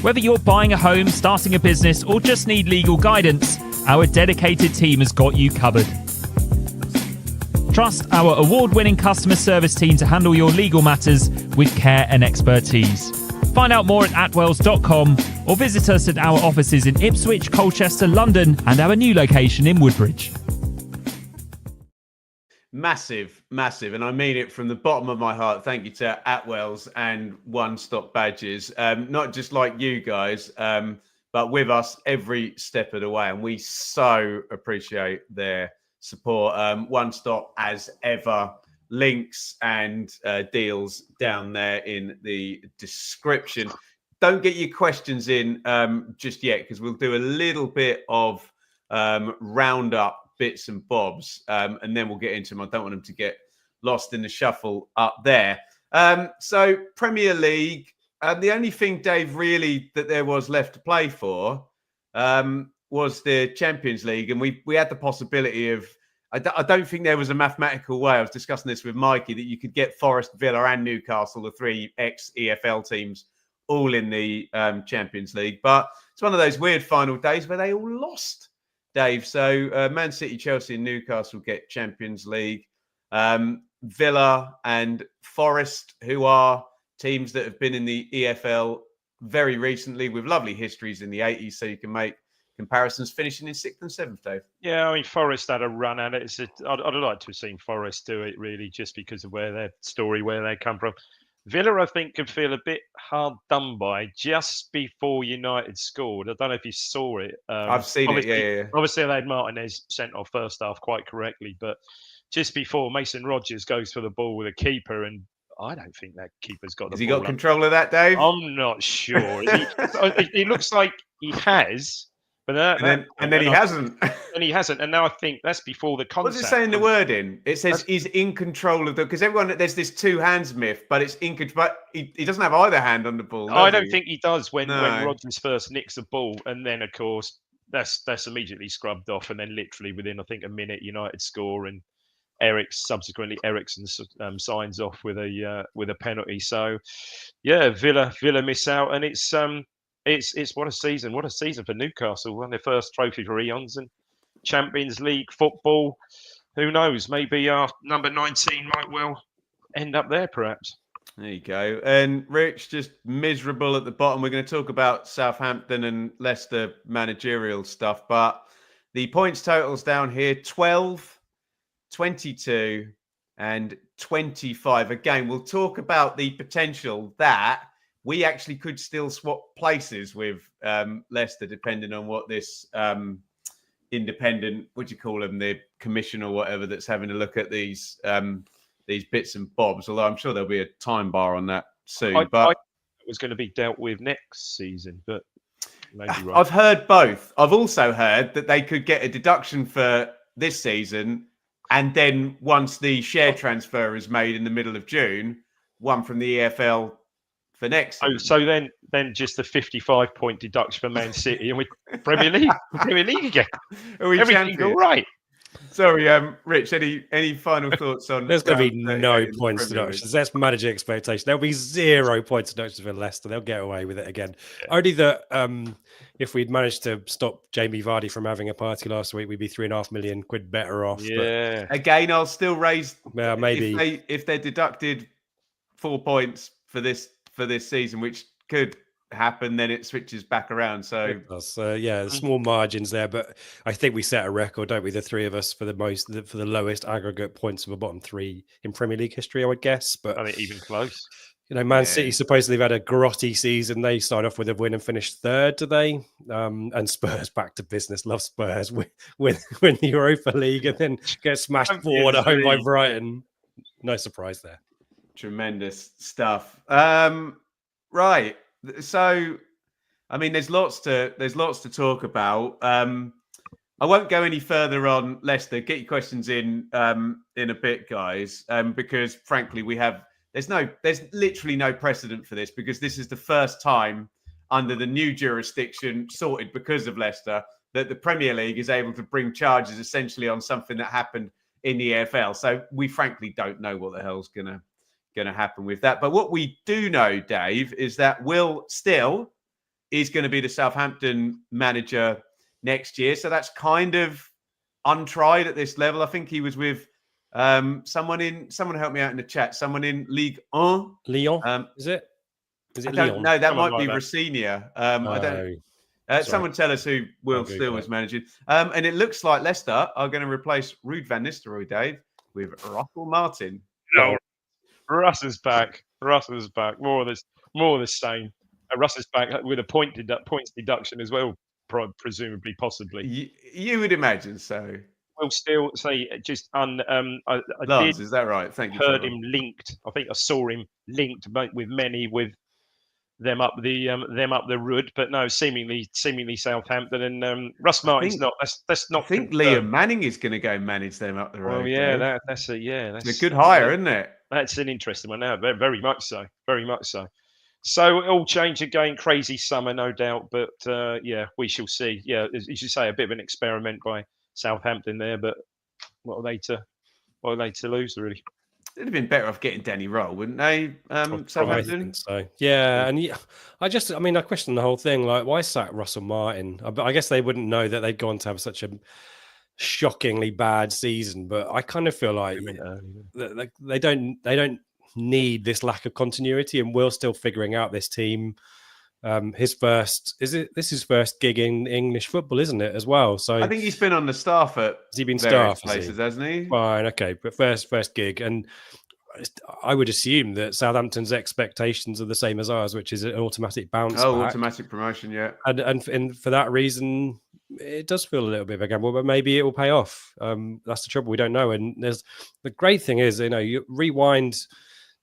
D: Whether you're buying a home, starting a business, or just need legal guidance, our dedicated team has got you covered. Trust our award-winning customer service team to handle your legal matters with care and expertise. Find out more at atwells.com or visit us at our offices in Ipswich, Colchester, London, and our new location in Woodbridge.
A: Massive. And I mean it from the bottom of my heart. Thank you to Atwells and One Stop Badges. Not just like you guys, but with us every step of the way. And we so appreciate their support. One Stop, as ever. Links and deals down there in the description. Don't get your questions in just yet, because we'll do a little bit of roundup bits and bobs, and then we'll get into them. I don't want them to get lost in the shuffle up there. So Premier League, the only thing, Dave, really that there was left to play for was the Champions League, and we had the possibility of. I don't think there was a mathematical way. I was discussing this with Mikey, that you could get Forest, Villa and Newcastle, the 3 ex-EFL teams, all in the Champions League. But it's one of those weird final days where they all lost, Dave. So Man City, Chelsea and Newcastle get Champions League. Villa and Forest, who are teams that have been in the EFL very recently with lovely histories in the 80s. So you can make comparisons, finishing in 6th and 7th, Dave.
B: Yeah, I mean, Forest had a run at it. I'd like to have seen Forest do it, really, just because of where they come from. Villa, I think, could feel a bit hard done by just before United scored. I don't know if you saw it.
A: I've seen it, yeah.
B: Obviously, they had Martinez sent off first half quite correctly, but just before Mason Rodgers goes for the ball with a keeper, and I don't think that keeper's got the ball.
A: Has he got control of that, Dave?
B: I'm not sure. It looks like he has. But
A: then he hasn't.
B: And he hasn't. And now I think that's before the contact.
A: What's it saying the wording? It says he's in control of the... Because there's this two hands myth, but it's in control. But he doesn't have either hand on the ball.
B: I don't think he does when Rodgers first nicks the ball. And then, of course, that's immediately scrubbed off. And then literally within, I think, a minute, United score. And Ericsson signs off with a penalty. So, yeah, Villa miss out. And it's what a season for Newcastle. Won their first trophy for eons, and Champions League football. Who knows? Maybe our number 19 might well end up there, perhaps.
A: There you go. And Rich, just miserable at the bottom. We're going to talk about Southampton and Leicester managerial stuff, but the points totals down here: 12, 22, and 25. Again, we'll talk about the potential that we actually could still swap places with Leicester, depending on what this independent, what do you call them, the commission or whatever that's having a look at these bits and bobs. Although I'm sure there'll be a time bar on that soon.
B: I it was going to be dealt with next season, but maybe right.
A: I've heard both. I've also heard that they could get a deduction for this season, and then once the share transfer is made in the middle of June, one from the EFL for next season.
B: So then just the 55-point deduction for Man City, and we Premier League again. Everything all right.
A: Sorry, Rich, any final thoughts on...
C: There's going to be no points deductions. That's manager expectation. There'll be 0 points deductions for Leicester. They'll get away with it again. Yeah. Only that if we'd managed to stop Jamie Vardy from having a party last week, we'd be £3.5 million better off.
B: Yeah.
A: But again, I'll still raise...
C: Well, maybe...
A: If they're deducted 4 points for this season, which could happen, then it switches back around. So
C: yeah, small margins there, but I think we set a record, don't we, the three of us, for the lowest aggregate points of the bottom 3 in Premier League history, I would guess. But
B: I think even close.
C: You know, Man City supposedly have had a grotty season. They started off with a win and finished 3rd today. And Spurs back to business. Love Spurs win the Europa League and then get smashed 4 at home by Brighton. No surprise there.
A: Tremendous stuff. Right. So, I mean, there's lots to talk about. I won't go any further on Leicester. Get your questions in a bit, guys, because frankly, there's literally no precedent for this, because this is the first time under the new jurisdiction sorted because of Leicester that the Premier League is able to bring charges essentially on something that happened in the EFL. So we frankly don't know what the hell's going to happen with that. But what we do know, Dave, is that Will still is going to be the Southampton manager next year. So that's kind of untried at this level. I think he was with someone help me out in the chat. Someone in Ligue 1.
C: Lyon, is it?
A: I don't know. That might be Rossinia. I don't. Someone tell us who Will Still was managing. And it looks like Leicester are going to replace Ruud van Nistelrooy, Dave, with Russell Martin.
B: No. Russ is back. More of the same. Russ is back with a points deduction as well, presumably, possibly.
A: You would imagine so.
B: Will Still say just
A: Lance, is that right? Thank you.
B: Heard him linked. I think I saw him linked with them up the road, but no, seemingly Southampton and Russ Martin's not. That's not.
A: I think Liam Manning is going to go manage them up the road.
B: Well, yeah, that's a
A: good hire, isn't it?
B: That's an interesting one now. Very much so. Very much so. So it all change again. Crazy summer, no doubt. But yeah, we shall see. Yeah, as you say, a bit of an experiment by Southampton there. But what are they to lose, really?
A: They'd have been better off getting Danny Roll, wouldn't they? Southampton.
C: I think so. Yeah, and I question the whole thing. Like, why sack Russell Martin? I guess they wouldn't know that they'd gone to have such a shockingly bad season. But I kind of feel like they don't need this lack of continuity, and we're still figuring out this team. This is his first gig in English football, isn't it, as well? So
A: I think he's been on the staff at
C: has he been
A: various
C: staff
A: places, hasn't he?
C: Fine, okay, but first gig, and I would assume that Southampton's expectations are the same as ours, which is an automatic bounce back.
A: Automatic promotion, yeah.
C: And for that reason, it does feel a little bit of a gamble, but maybe it will pay off. That's the trouble, we don't know. And the great thing is, you rewind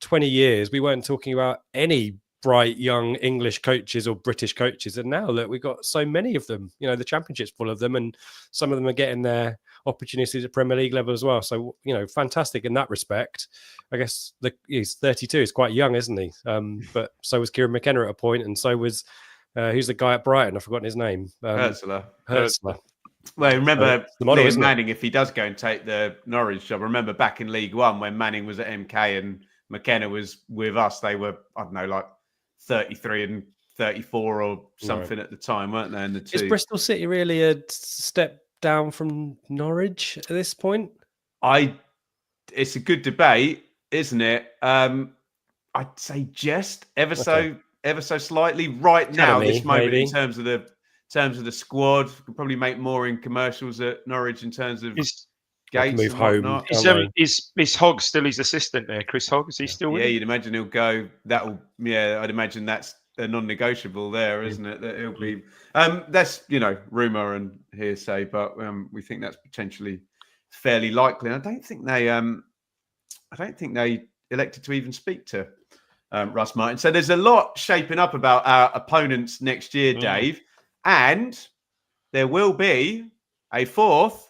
C: 20 years, we weren't talking about any bright young English coaches or British coaches, and now look, we've got so many of them. The Championship's full of them, and some of them are getting their opportunities at Premier League level as well. So fantastic in that respect. I guess he's 32, he's quite young, isn't he? But so was Kieran McKenna at a point, and so was who's the guy at Brighton? I've forgotten his name.
A: Hurtzler.
C: Well,
A: remember Liam Manning, if he does go and take the Norwich job, I remember back in League One when Manning was at MK and McKenna was with us, they were, I don't know, like 33 and 34 or something at the time, weren't they? In the two.
C: Is Bristol City really a step down from Norwich at this point?
A: It's a good debate, isn't it? I'd say just ever so slightly right now, this moment, maybe. in terms of the squad, could probably make more in commercials at Norwich in terms of Gates
C: move home.
B: Is Hogg still his assistant there? Chris Hogg, is he still with him?
A: You'd imagine he'll go. I'd imagine that's a non-negotiable there, isn't it? That he'll be. That's rumor and hearsay, but we think that's potentially fairly likely. And I don't think they elected to even speak to Russ Martin. So there's a lot shaping up about our opponents next year, Dave, and there will be a fourth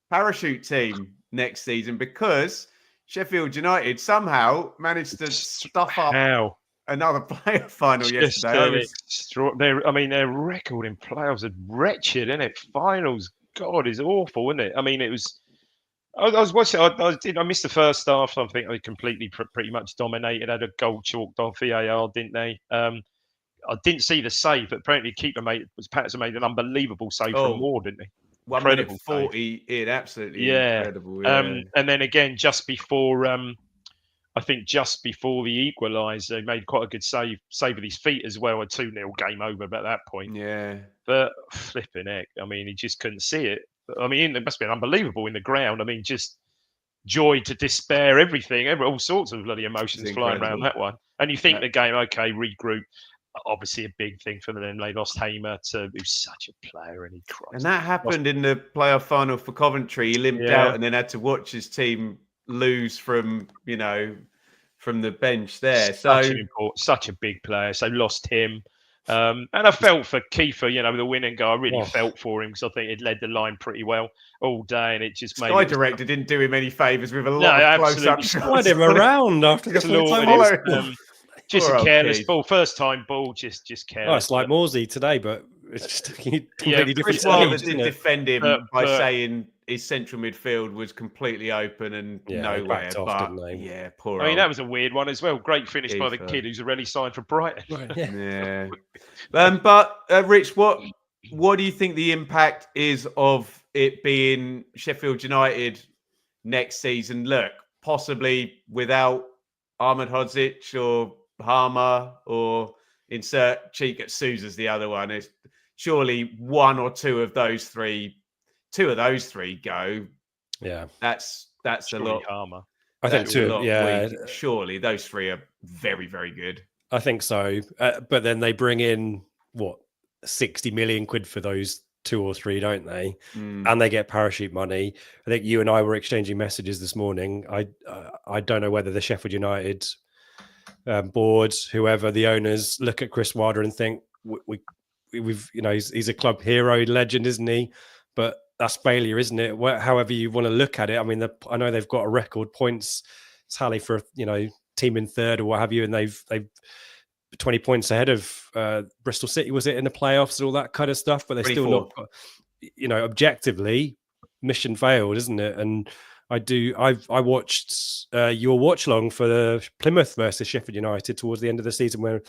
A: parachute team next season because Sheffield United somehow managed to stuff up another playoff final yesterday.
B: Their record in playoffs is wretched, isn't it? Finals, God, is awful, isn't it? I mean, it was. I was watching. I missed the first half. I think they completely, pretty much dominated. Had a goal chalked off VAR, didn't they? I didn't see the save, but apparently keeper Patterson made an unbelievable save from Ward, didn't he?
A: 1 minute 40 in, absolutely incredible.
B: Yeah. And then again, just before the equaliser, they made quite a good save with his feet as well. A 2-0 game over at that point.
A: Yeah.
B: But flipping heck, I mean, he just couldn't see it. I mean, it must have been unbelievable in the ground. I mean, just joy to despair, everything, all sorts of bloody emotions flying around that one. And you think the game, okay, regroup. Obviously, a big thing for them. They lost Hamer, who's such a player, and he cried.
A: And that happened in the playoff final for Coventry. He limped out and then had to watch his team lose from the bench there.
B: Such a big player. So lost him. And I felt for Kiefer, the winning guy. I really felt for him because I think it led the line pretty well all day, and it just made.
A: Sky Director didn't do him any favours with a lot of close-up shots.
C: Slide him around after the full-time.
B: Just a careless ball, first time ball, just careless.
C: Oh, it's like Morsey today, but it's just completely different.
A: Chris Wilder did defend him by saying his central midfield was completely open and nowhere. Poor.
B: I mean, that was a weird one as well. Great finish by the kid who's already signed for Brighton.
A: Yeah. But Rich, what do you think the impact is of it being Sheffield United next season? Look, possibly without Ahmed Hodzic or Harmer, or insert Cheek at Sousa's the other one. Is surely one or two of those three go. Yeah, that's a lot.
B: Harmer.
C: I think two. Yeah,
A: surely those three are very, very good.
C: I think so. But then they bring in 60 million quid for those two or three, don't they? And they get parachute money. I think you and I were exchanging messages this morning. I don't know whether the Sheffield United board, whoever the owners, look at Chris Wilder and think we've he's a club hero, legend, isn't he? But that's failure, isn't it? However you want to look at it. I mean, I know they've got a record points tally for team in third or what have you, and they've 20 points ahead of Bristol City, was it, in the playoffs and all that kind of stuff? But they're 24. Still not, objectively, mission failed, isn't it? And I watched your watch long for the Plymouth versus Sheffield United towards the end of the season, where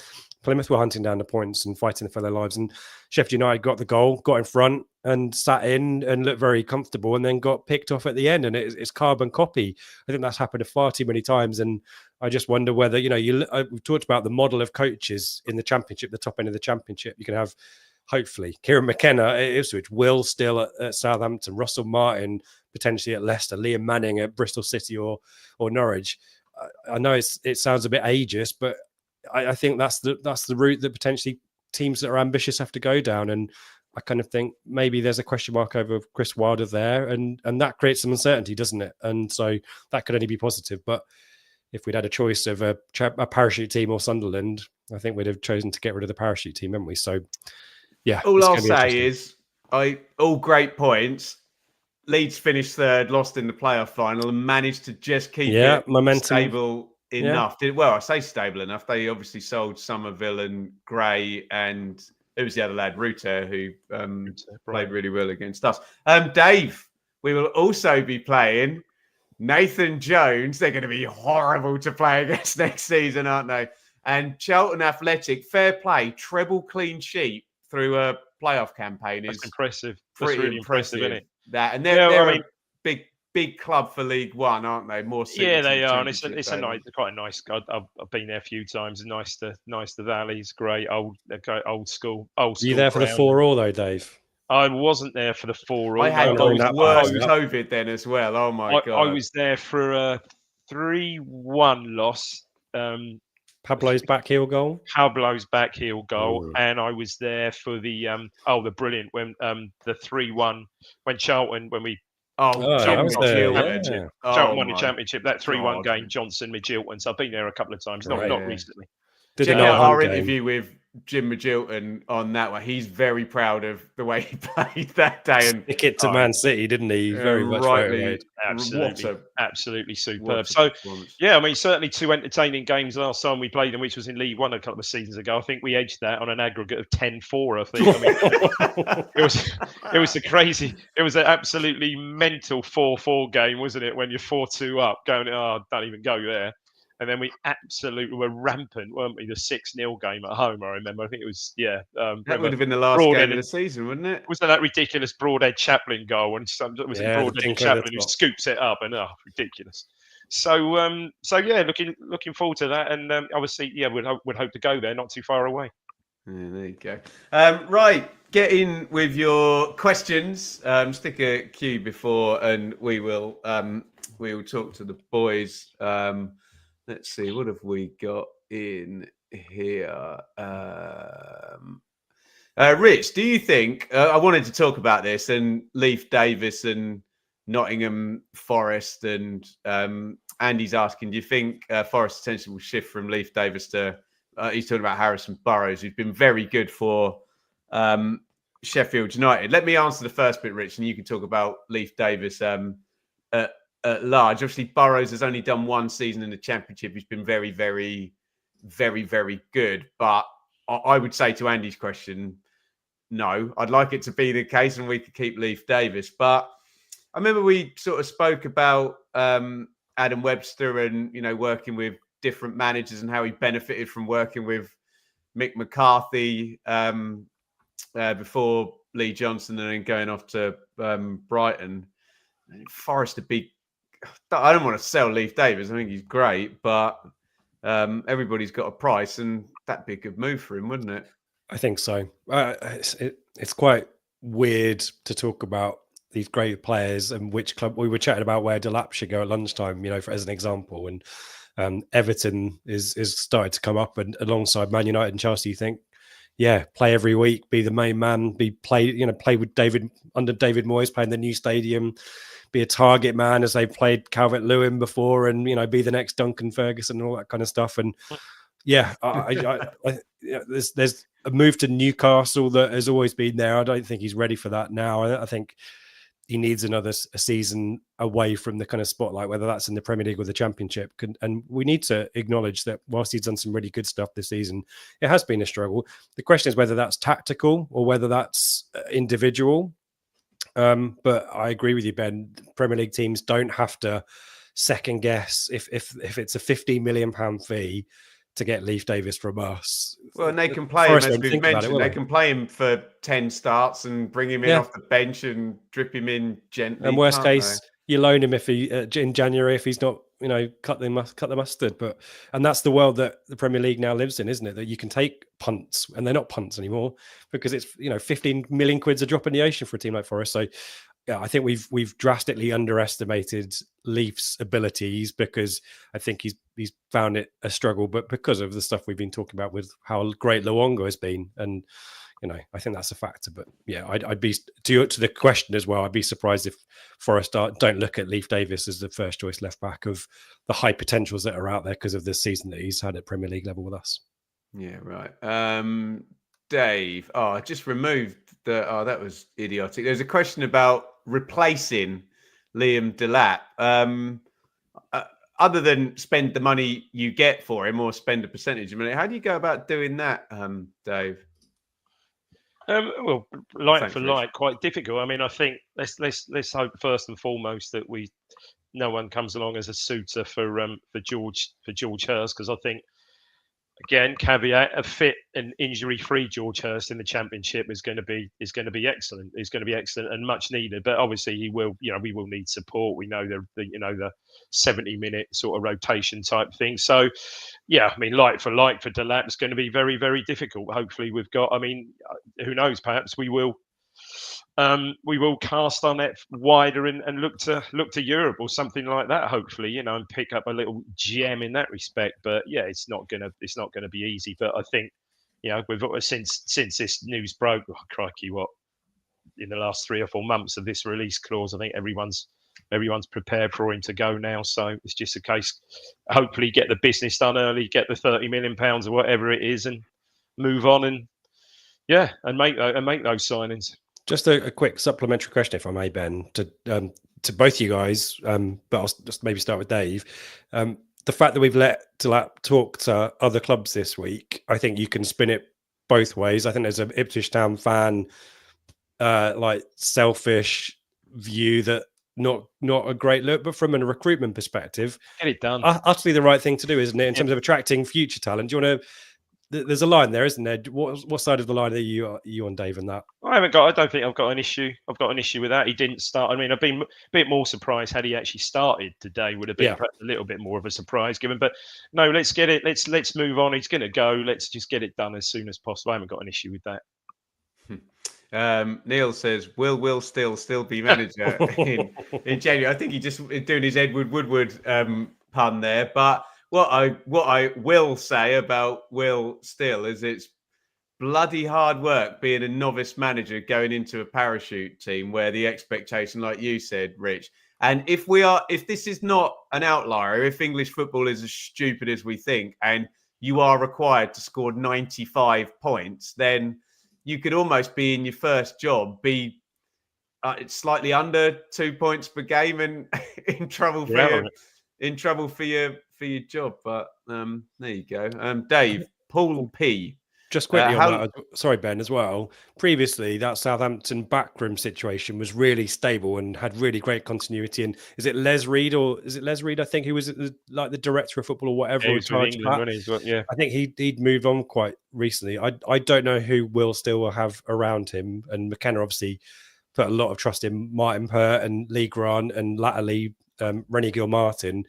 C: Plymouth were hunting down the points and fighting for their lives, and Sheffield United got the goal, got in front, and sat in and looked very comfortable, and then got picked off at the end. And it's carbon copy. I think that's happened far too many times, and I just wonder whether we've talked about the model of coaches in the Championship, the top end of the Championship. You can have, hopefully, Kieran McKenna at Ipswich, Will still at Southampton, Russell Martin potentially at Leicester, Liam Manning at Bristol City or Norwich. I know it sounds a bit ageist, but I think that's the route that potentially teams that are ambitious have to go down. And I kind of think maybe there's a question mark over Chris Wilder there, and that creates some uncertainty, doesn't it? And so that could only be positive. But if we'd had a choice of a parachute team or Sunderland, I think we'd have chosen to get rid of the parachute team, haven't we? So yeah.
A: All I'll say is, all great points. Leeds finished third, lost in the playoff final, and managed to just keep it momentum stable enough. Well, I say stable enough. They obviously sold Somerville and Gray, and it was the other lad, Ruter, who played really well against us. Dave, we will also be playing Nathan Jones. They're going to be horrible to play against next season, aren't they? And Charlton Athletic, fair play, treble clean sheet through a playoff campaign is
B: impressive.
A: Pretty
B: That's really impressive, isn't it?
A: That, and they're a big club for League One, aren't they? More
B: they are, and it's quite a nice. I've been there a few times. Nice to Valleys, great old school.
C: Were you there for the 4-4 though, Dave?
B: I wasn't there for the 4-4.
A: I had the worst COVID then as well. Oh my god!
B: I was there for a 3-1 loss.
C: Pablo's backheel goal.
B: And I was there for the brilliant when the 3-1 when Charlton Charlton won the championship. That 3-1 game, Johnson, Midgilton. So I've been there a couple of times, not recently.
A: Check out our interview with Jim Midgilton on that one. He's very proud of the way he played that day. And
C: stick it to Man City, didn't he? Very much
A: rightly.
B: Absolutely superb. So, certainly two entertaining games last time we played them, which was in League One a couple of seasons ago. I think we edged that on an aggregate of 10-4, I think. It was an absolutely mental 4-4 game, wasn't it? When you're 4-2 up, going, don't even go there. And then we absolutely were rampant, weren't we? The 6-0 game at home, I remember. I think it was,
A: that would have been the last game of the season, wouldn't it?
B: Wasn't that ridiculous Broadhead Chaplin goal? And Broadhead Chaplin who scoops it up, and ridiculous. So looking forward to that. And obviously, we'd hope to go there, not too far away.
A: Yeah, there you go. Right, get in with your questions. Stick a cue before, and we will talk to the boys. Let's see, what have we got in here? Rich, do you think, I wanted to talk about this, and Leif Davis and Nottingham Forest, and Andy's asking, do you think Forest essentially will shift from Leif Davis to, he's talking about Harrison Burrows, who's been very good for Sheffield United. Let me answer the first bit, Rich, and you can talk about Leif Davis at large. Obviously, Burrows has only done one season in the Championship. He's been very, very, very, very good. But I would say to Andy's question, no. I'd like it to be the case and we could keep Leif Davis. But I remember we sort of spoke about Adam Webster and, working with different managers and how he benefited from working with Mick McCarthy before Lee Johnson and then going off to Brighton. Forest I don't want to sell Leif Davis. I think he's great, but everybody's got a price, and that'd be a good move for him, wouldn't it?
C: I think so. It's quite weird to talk about these great players and which club. We were chatting about where Delap should go at lunchtime, as an example, and Everton is started to come up, and alongside Man United and Chelsea. You think, play every week, be the main man, play with David under David Moyes, playing the new stadium. Be a target man as they played Calvert-Lewin before, and be the next Duncan Ferguson and all that kind of stuff. And there's a move to Newcastle that has always been there. I don't think he's ready for that now. I think he needs another season away from the kind of spotlight, whether that's in the Premier League or the Championship. And we need to acknowledge that whilst he's done some really good stuff this season, it has been a struggle. The question is whether that's tactical or whether that's individual. But I agree with you, Ben. Premier League teams don't have to second guess if it's a £15 million fee to get Leif Davis from us.
A: Well, and they can play him, as we've mentioned. They can play him for 10 starts and bring him in off the bench and drip him in gently.
C: And worst case, you loan him if he in January if he's not, cut the mustard. And that's the world that the Premier League now lives in, isn't it? That you can take punts, and they're not punts anymore because it's 15 million quid's a drop in the ocean for a team like Forest. So yeah, I think we've drastically underestimated Leif's abilities because I think he's found it a struggle, but because of the stuff we've been talking about with how great Luongo has been, and I think that's a factor. But yeah, I'd be to the question as well. I'd be surprised if Forest don't look at Leif Davis as the first choice left back of the high potentials that are out there because of the season that he's had at Premier League level with us.
A: Yeah, right. Dave, I just removed that was idiotic. There's a question about replacing Liam Delap. Other than spend the money you get for him or spend a percentage of money, how do you go about doing that, Dave?
B: Well, like for like, quite difficult. I mean, I think let's hope first and foremost that no one comes along as a suitor for George Hurst, because I think, again, caveat, a fit and injury-free George Hurst in the Championship is going to be excellent. He's going to be excellent and much needed. But obviously, we will need support. We know the 70-minute sort of rotation type thing. So, yeah, I mean, like for Delap, it's going to be very, very difficult. Hopefully, we've got. I mean, who knows? Perhaps we will cast our net wider and look to Europe or something like that. Hopefully, and pick up a little gem in that respect. But yeah, it's not gonna be easy. But I think, we've since this news broke, crikey, what in the last 3 or 4 months of this release clause, I think everyone's prepared for him to go now. So it's just a case, hopefully, get the business done early, get the £30 million or whatever it is, and move on and make those signings.
C: Just a quick supplementary question, if I may, Ben, to both you guys, but I'll just maybe start with Dave. The fact that we've let Delap talk to other clubs this week, I think you can spin it both ways. I think there's an Ipswich Town fan, selfish view that not a great look, but from a recruitment perspective,
B: get it done.
C: Utterly the right thing to do, isn't it? In terms of attracting future talent. Do you want to? There's a line there, isn't there? What side of the line are you on, Dave, on that?
B: I don't think I've got an issue. I've got an issue with that. He didn't start. I mean, I've been a bit more surprised had he actually started today. Would have been perhaps a little bit more of a surprise given. But no, let's get it. Let's move on. He's going to go. Let's just get it done as soon as possible. I haven't got an issue with that.
A: Neil says, will still be manager in January. I think he just doing his Edward Woodward pun there, but. What I will say about Will Still is it's bloody hard work being a novice manager going into a parachute team where the expectation, like you said, Rich, and if this is not an outlier, if English football is as stupid as we think, and you are required to score 95 points, then you could almost be in your first job, be slightly under 2 points per game and in trouble for your job. But there you go. Dave, Paul P.
C: Just quickly on that, sorry, Ben, as well. Previously, that Southampton backroom situation was really stable and had really great continuity. And is it Les Reed, I think, who was like the director of football or whatever?
B: Yeah,
C: I think he'd moved on quite recently. I don't know who Will Still will have around him. And McKenna obviously put a lot of trust in Martin Pert and Lee Grant and latterly Rennie Gilmartin.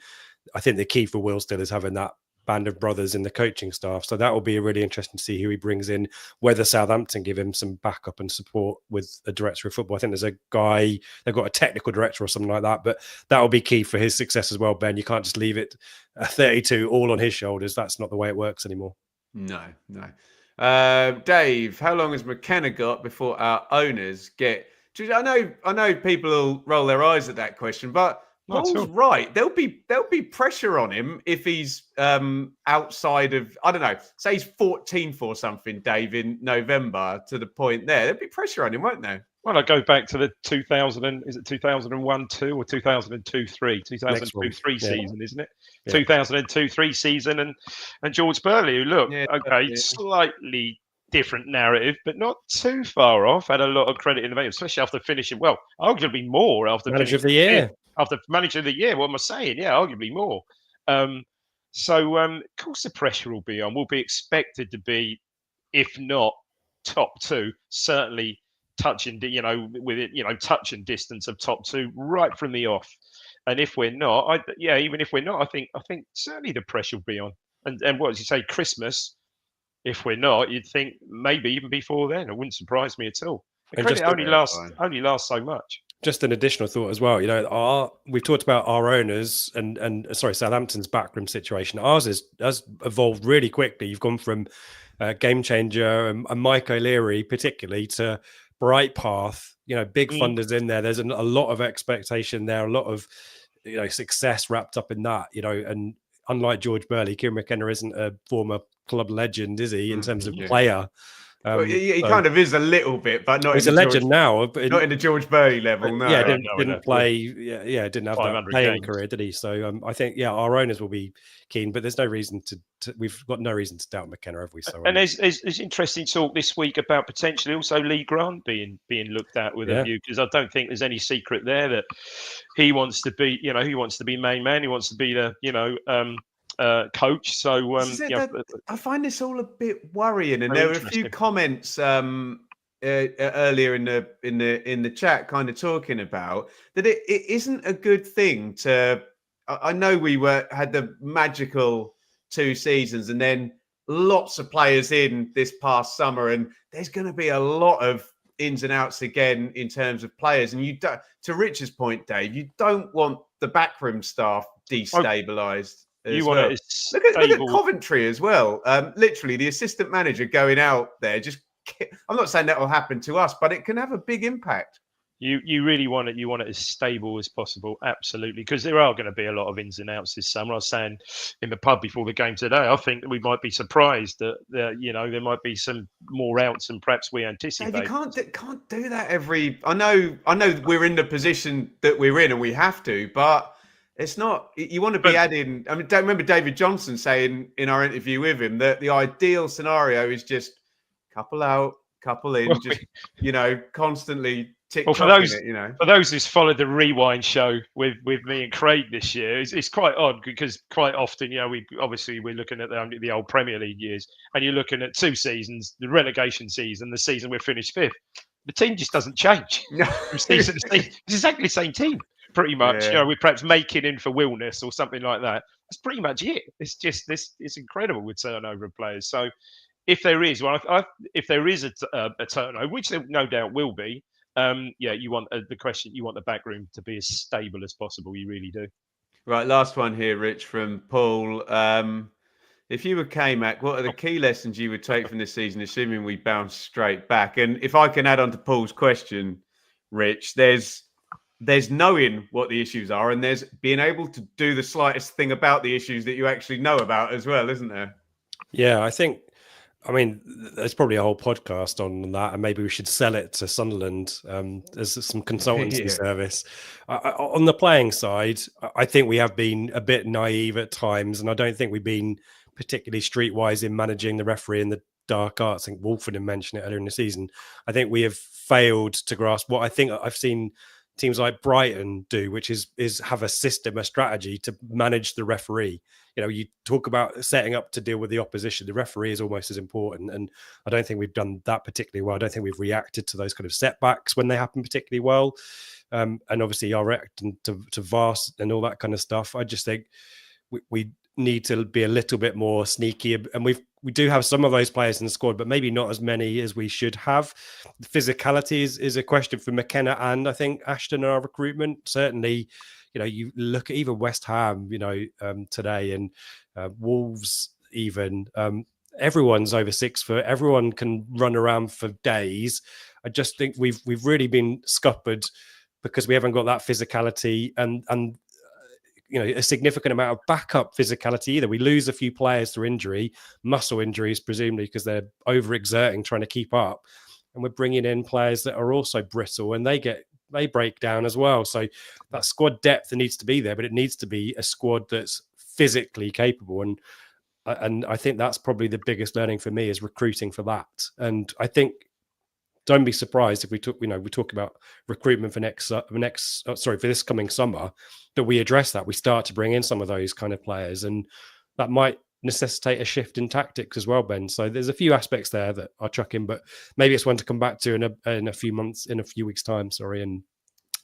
C: I think the key for Will Still is having that band of brothers in the coaching staff. So that will be really interesting to see who he brings in, whether Southampton give him some backup and support with a director of football. I think there's a guy, they've got a technical director or something like that, but that will be key for his success as well, Ben. You can't just leave it 32 all on his shoulders. That's not the way it works anymore.
A: No. Dave, how long has McKenna got before our owners get... I know people will roll their eyes at that question, but Paul's right. There'll be pressure on him if he's outside of, I don't know, say he's 14th or something, Dave, in November, to the point there. There'll be pressure on him, won't there?
B: Well, I go back to the 2001-2 or 2002-3? 2002-3 season, isn't it? Yeah. 2002-3 season and George Burley, who slightly different narrative, but not too far off. Had a lot of credit in the game, especially after finishing, well, arguably more after
C: Manager of the
B: finishing
C: year.
B: After Manager of the Year. What am I saying? Yeah, arguably more. Of course, the pressure will be on. We'll be expected to be, if not top two, certainly touching, touching distance of top two right from the off. And if we're not, even if we're not, I think certainly the pressure will be on. And what does he say? Christmas. If we're not, you'd think maybe even before then. It wouldn't surprise me at all. The credit only lasts so much.
C: Just an additional thought as well. We've talked about our owners and Southampton's backroom situation. Ours has evolved really quickly. You've gone from Game Changer and Mike O'Leary particularly to Bright Path. Big funders in there. There's a lot of expectation there. A lot of success wrapped up in that. And unlike George Burley, Kieran McKenna isn't a former club legend, is he? In terms of player.
A: He kind of is a little bit, but not.
C: He's a legend now, but
A: not in the George Burley level. No,
C: didn't play. Yeah, didn't have that playing career, did he? So I think our owners will be keen, but there's no reason to. We've got no reason to doubt McKenna, have we? So
B: and there's interesting talk this week about potentially also Lee Grant being looked at with a view, because I don't think there's any secret there that he wants to be. He wants to be main man. He wants to be the coach. So
A: I find this all a bit worrying, and there were a few comments earlier in the chat, kind of talking about that it isn't a good thing to. I know we had the magical 2 seasons, and then lots of players in this past summer, and there's going to be a lot of ins and outs again in terms of players. And you don't, to Richard's point, Dave, you don't want the backroom staff destabilised.
B: You want it
A: look at Coventry as well. Literally, the assistant manager going out there. I'm not saying that will happen to us, but it can have a big impact.
B: You really want it. You want it as stable as possible, absolutely, because there are going to be a lot of ins and outs this summer. I was saying in the pub before the game today, I think that we might be surprised that there might be some more outs than perhaps we anticipate.
A: Dave, you can't do that every. I know we're in the position that we're in, and we have to, but. It's not. You want to be adding. I mean, don't remember David Johnson saying in our interview with him that the ideal scenario is just couple out, couple in, constantly tick.
B: Well, for those who's followed the Rewind show with me and Craig this year, it's quite odd because quite often, we're looking at the old Premier League years, and you're looking at 2 seasons, the relegation season, the season we're finished 5th. The team just doesn't change from season to season. It's exactly the same team. Pretty much, we're perhaps making in for Wilness or something like that. That's pretty much it. It's just this. It's incredible with turnover of players. So, if there is a turnover, which there no doubt will be, you want you want the back room to be as stable as possible. You really do.
A: Right, last one here, Rich, from Paul. If you were K-Mac, what are the key lessons you would take from this season, assuming we bounce straight back? And if I can add on to Paul's question, Rich, there's knowing what the issues are, and there's being able to do the slightest thing about the issues that you actually know about as well, isn't there?
C: Yeah, I mean, there's probably a whole podcast on that, and maybe we should sell it to Sunderland as some consultancy service. On the playing side, I think we have been a bit naive at times, and I don't think we've been particularly streetwise in managing the referee in the dark arts. I think Wolfenden mentioned it earlier in the season. I think we have failed to grasp what I think I've seen teams like Brighton do, which is have a system, a strategy to manage the referee. You talk about setting up to deal with the opposition. The referee is almost as important, and I don't think we've done that particularly well. I don't think we've reacted to those kind of setbacks when they happen particularly well, and obviously our reacting to VAR and all that kind of stuff. I just think we need to be a little bit more sneaky, and we do have some of those players in the squad, but maybe not as many as we should have. The physicality is a question for McKenna, and I think Ashton in our recruitment. Certainly, you look at even West Ham, today, and Wolves even. Everyone's over 6 foot. Everyone can run around for days. I just think we've really been scuppered because we haven't got that physicality and a significant amount of backup physicality either. We lose a few players through injury, muscle injuries, presumably because they're overexerting, trying to keep up. And we're bringing in players that are also brittle and they break down as well. So that squad depth needs to be there, but it needs to be a squad that's physically capable. And and I think that's probably the biggest learning for me is recruiting for that. And I think, don't be surprised if we talk about recruitment for for this coming summer, that we address that. We start to bring in some of those kind of players, and that might necessitate a shift in tactics as well, Ben. So there's a few aspects there that I'll chuck in, but maybe it's one to come back to in a few weeks' time. And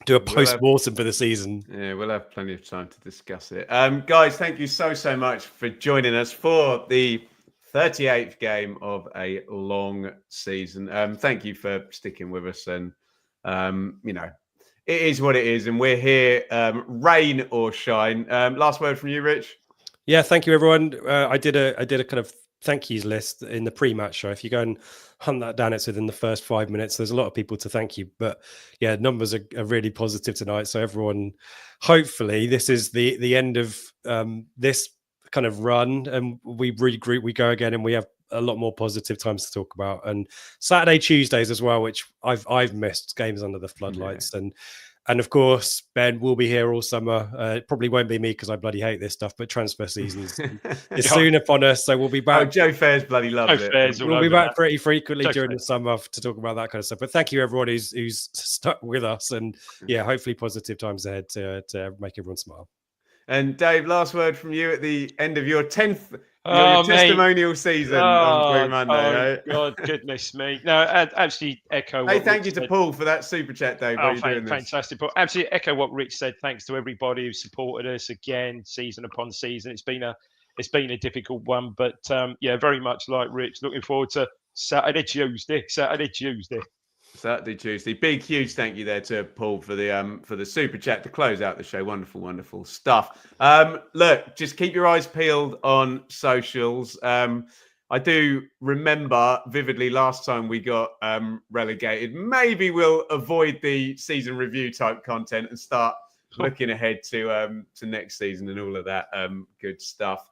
C: do a post-mortem for the season.
A: Yeah, we'll have plenty of time to discuss it. Guys, thank you so much for joining us for the 38th game of a long season. Thank you for sticking with us. And, it is what it is. And we're here, rain or shine. Last word from you, Rich.
C: Yeah, thank you, everyone. I did a kind of thank yous list in the pre-match show. If you go and hunt that down, it's within the first 5 minutes. There's a lot of people to thank you, but yeah, numbers are really positive tonight. So everyone, hopefully, this is the end of this kind of run, and we regroup, we go again, and we have a lot more positive times to talk about. And Saturday, Tuesdays as well, which I've missed, games under the floodlights. Yeah. And of course, Ben will be here all summer. It probably won't be me because I bloody hate this stuff, but transfer season is soon upon us. So we'll be back.
A: Oh, Joe Fairs bloody loves it.
C: We'll be back pretty frequently during the summer to talk about that kind of stuff. But thank you, everyone who's stuck with us. And yeah, hopefully positive times ahead to make everyone smile.
A: And Dave, last word from you at the end of your 10th your testimonial season on Blue Monday. Right?
B: God, goodness me. No, actually echo.
A: Hey, thank you to Paul for that super chat, Dave.
B: Fantastic, Paul. Absolutely echo what Rich said. Thanks to everybody who supported us again, season upon season. It's been a difficult one, but yeah, very much like Rich. Looking forward to Saturday, Tuesday.
A: Saturday, Tuesday. Big, huge thank you there to Paul for the super chat to close out the show. Wonderful, wonderful stuff. Look, just keep your eyes peeled on socials. I do remember vividly last time we got relegated. Maybe we'll avoid the season review type content and start looking ahead to next season and all of that good stuff.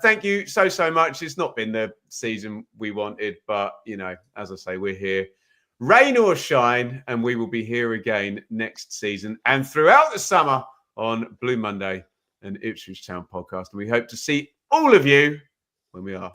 A: Thank you so much. It's not been the season we wanted, but as I say, we're here. Rain or shine, and we will be here again next season and throughout the summer on Blue Monday and Ipswich Town podcast. And we hope to see all of you when we are.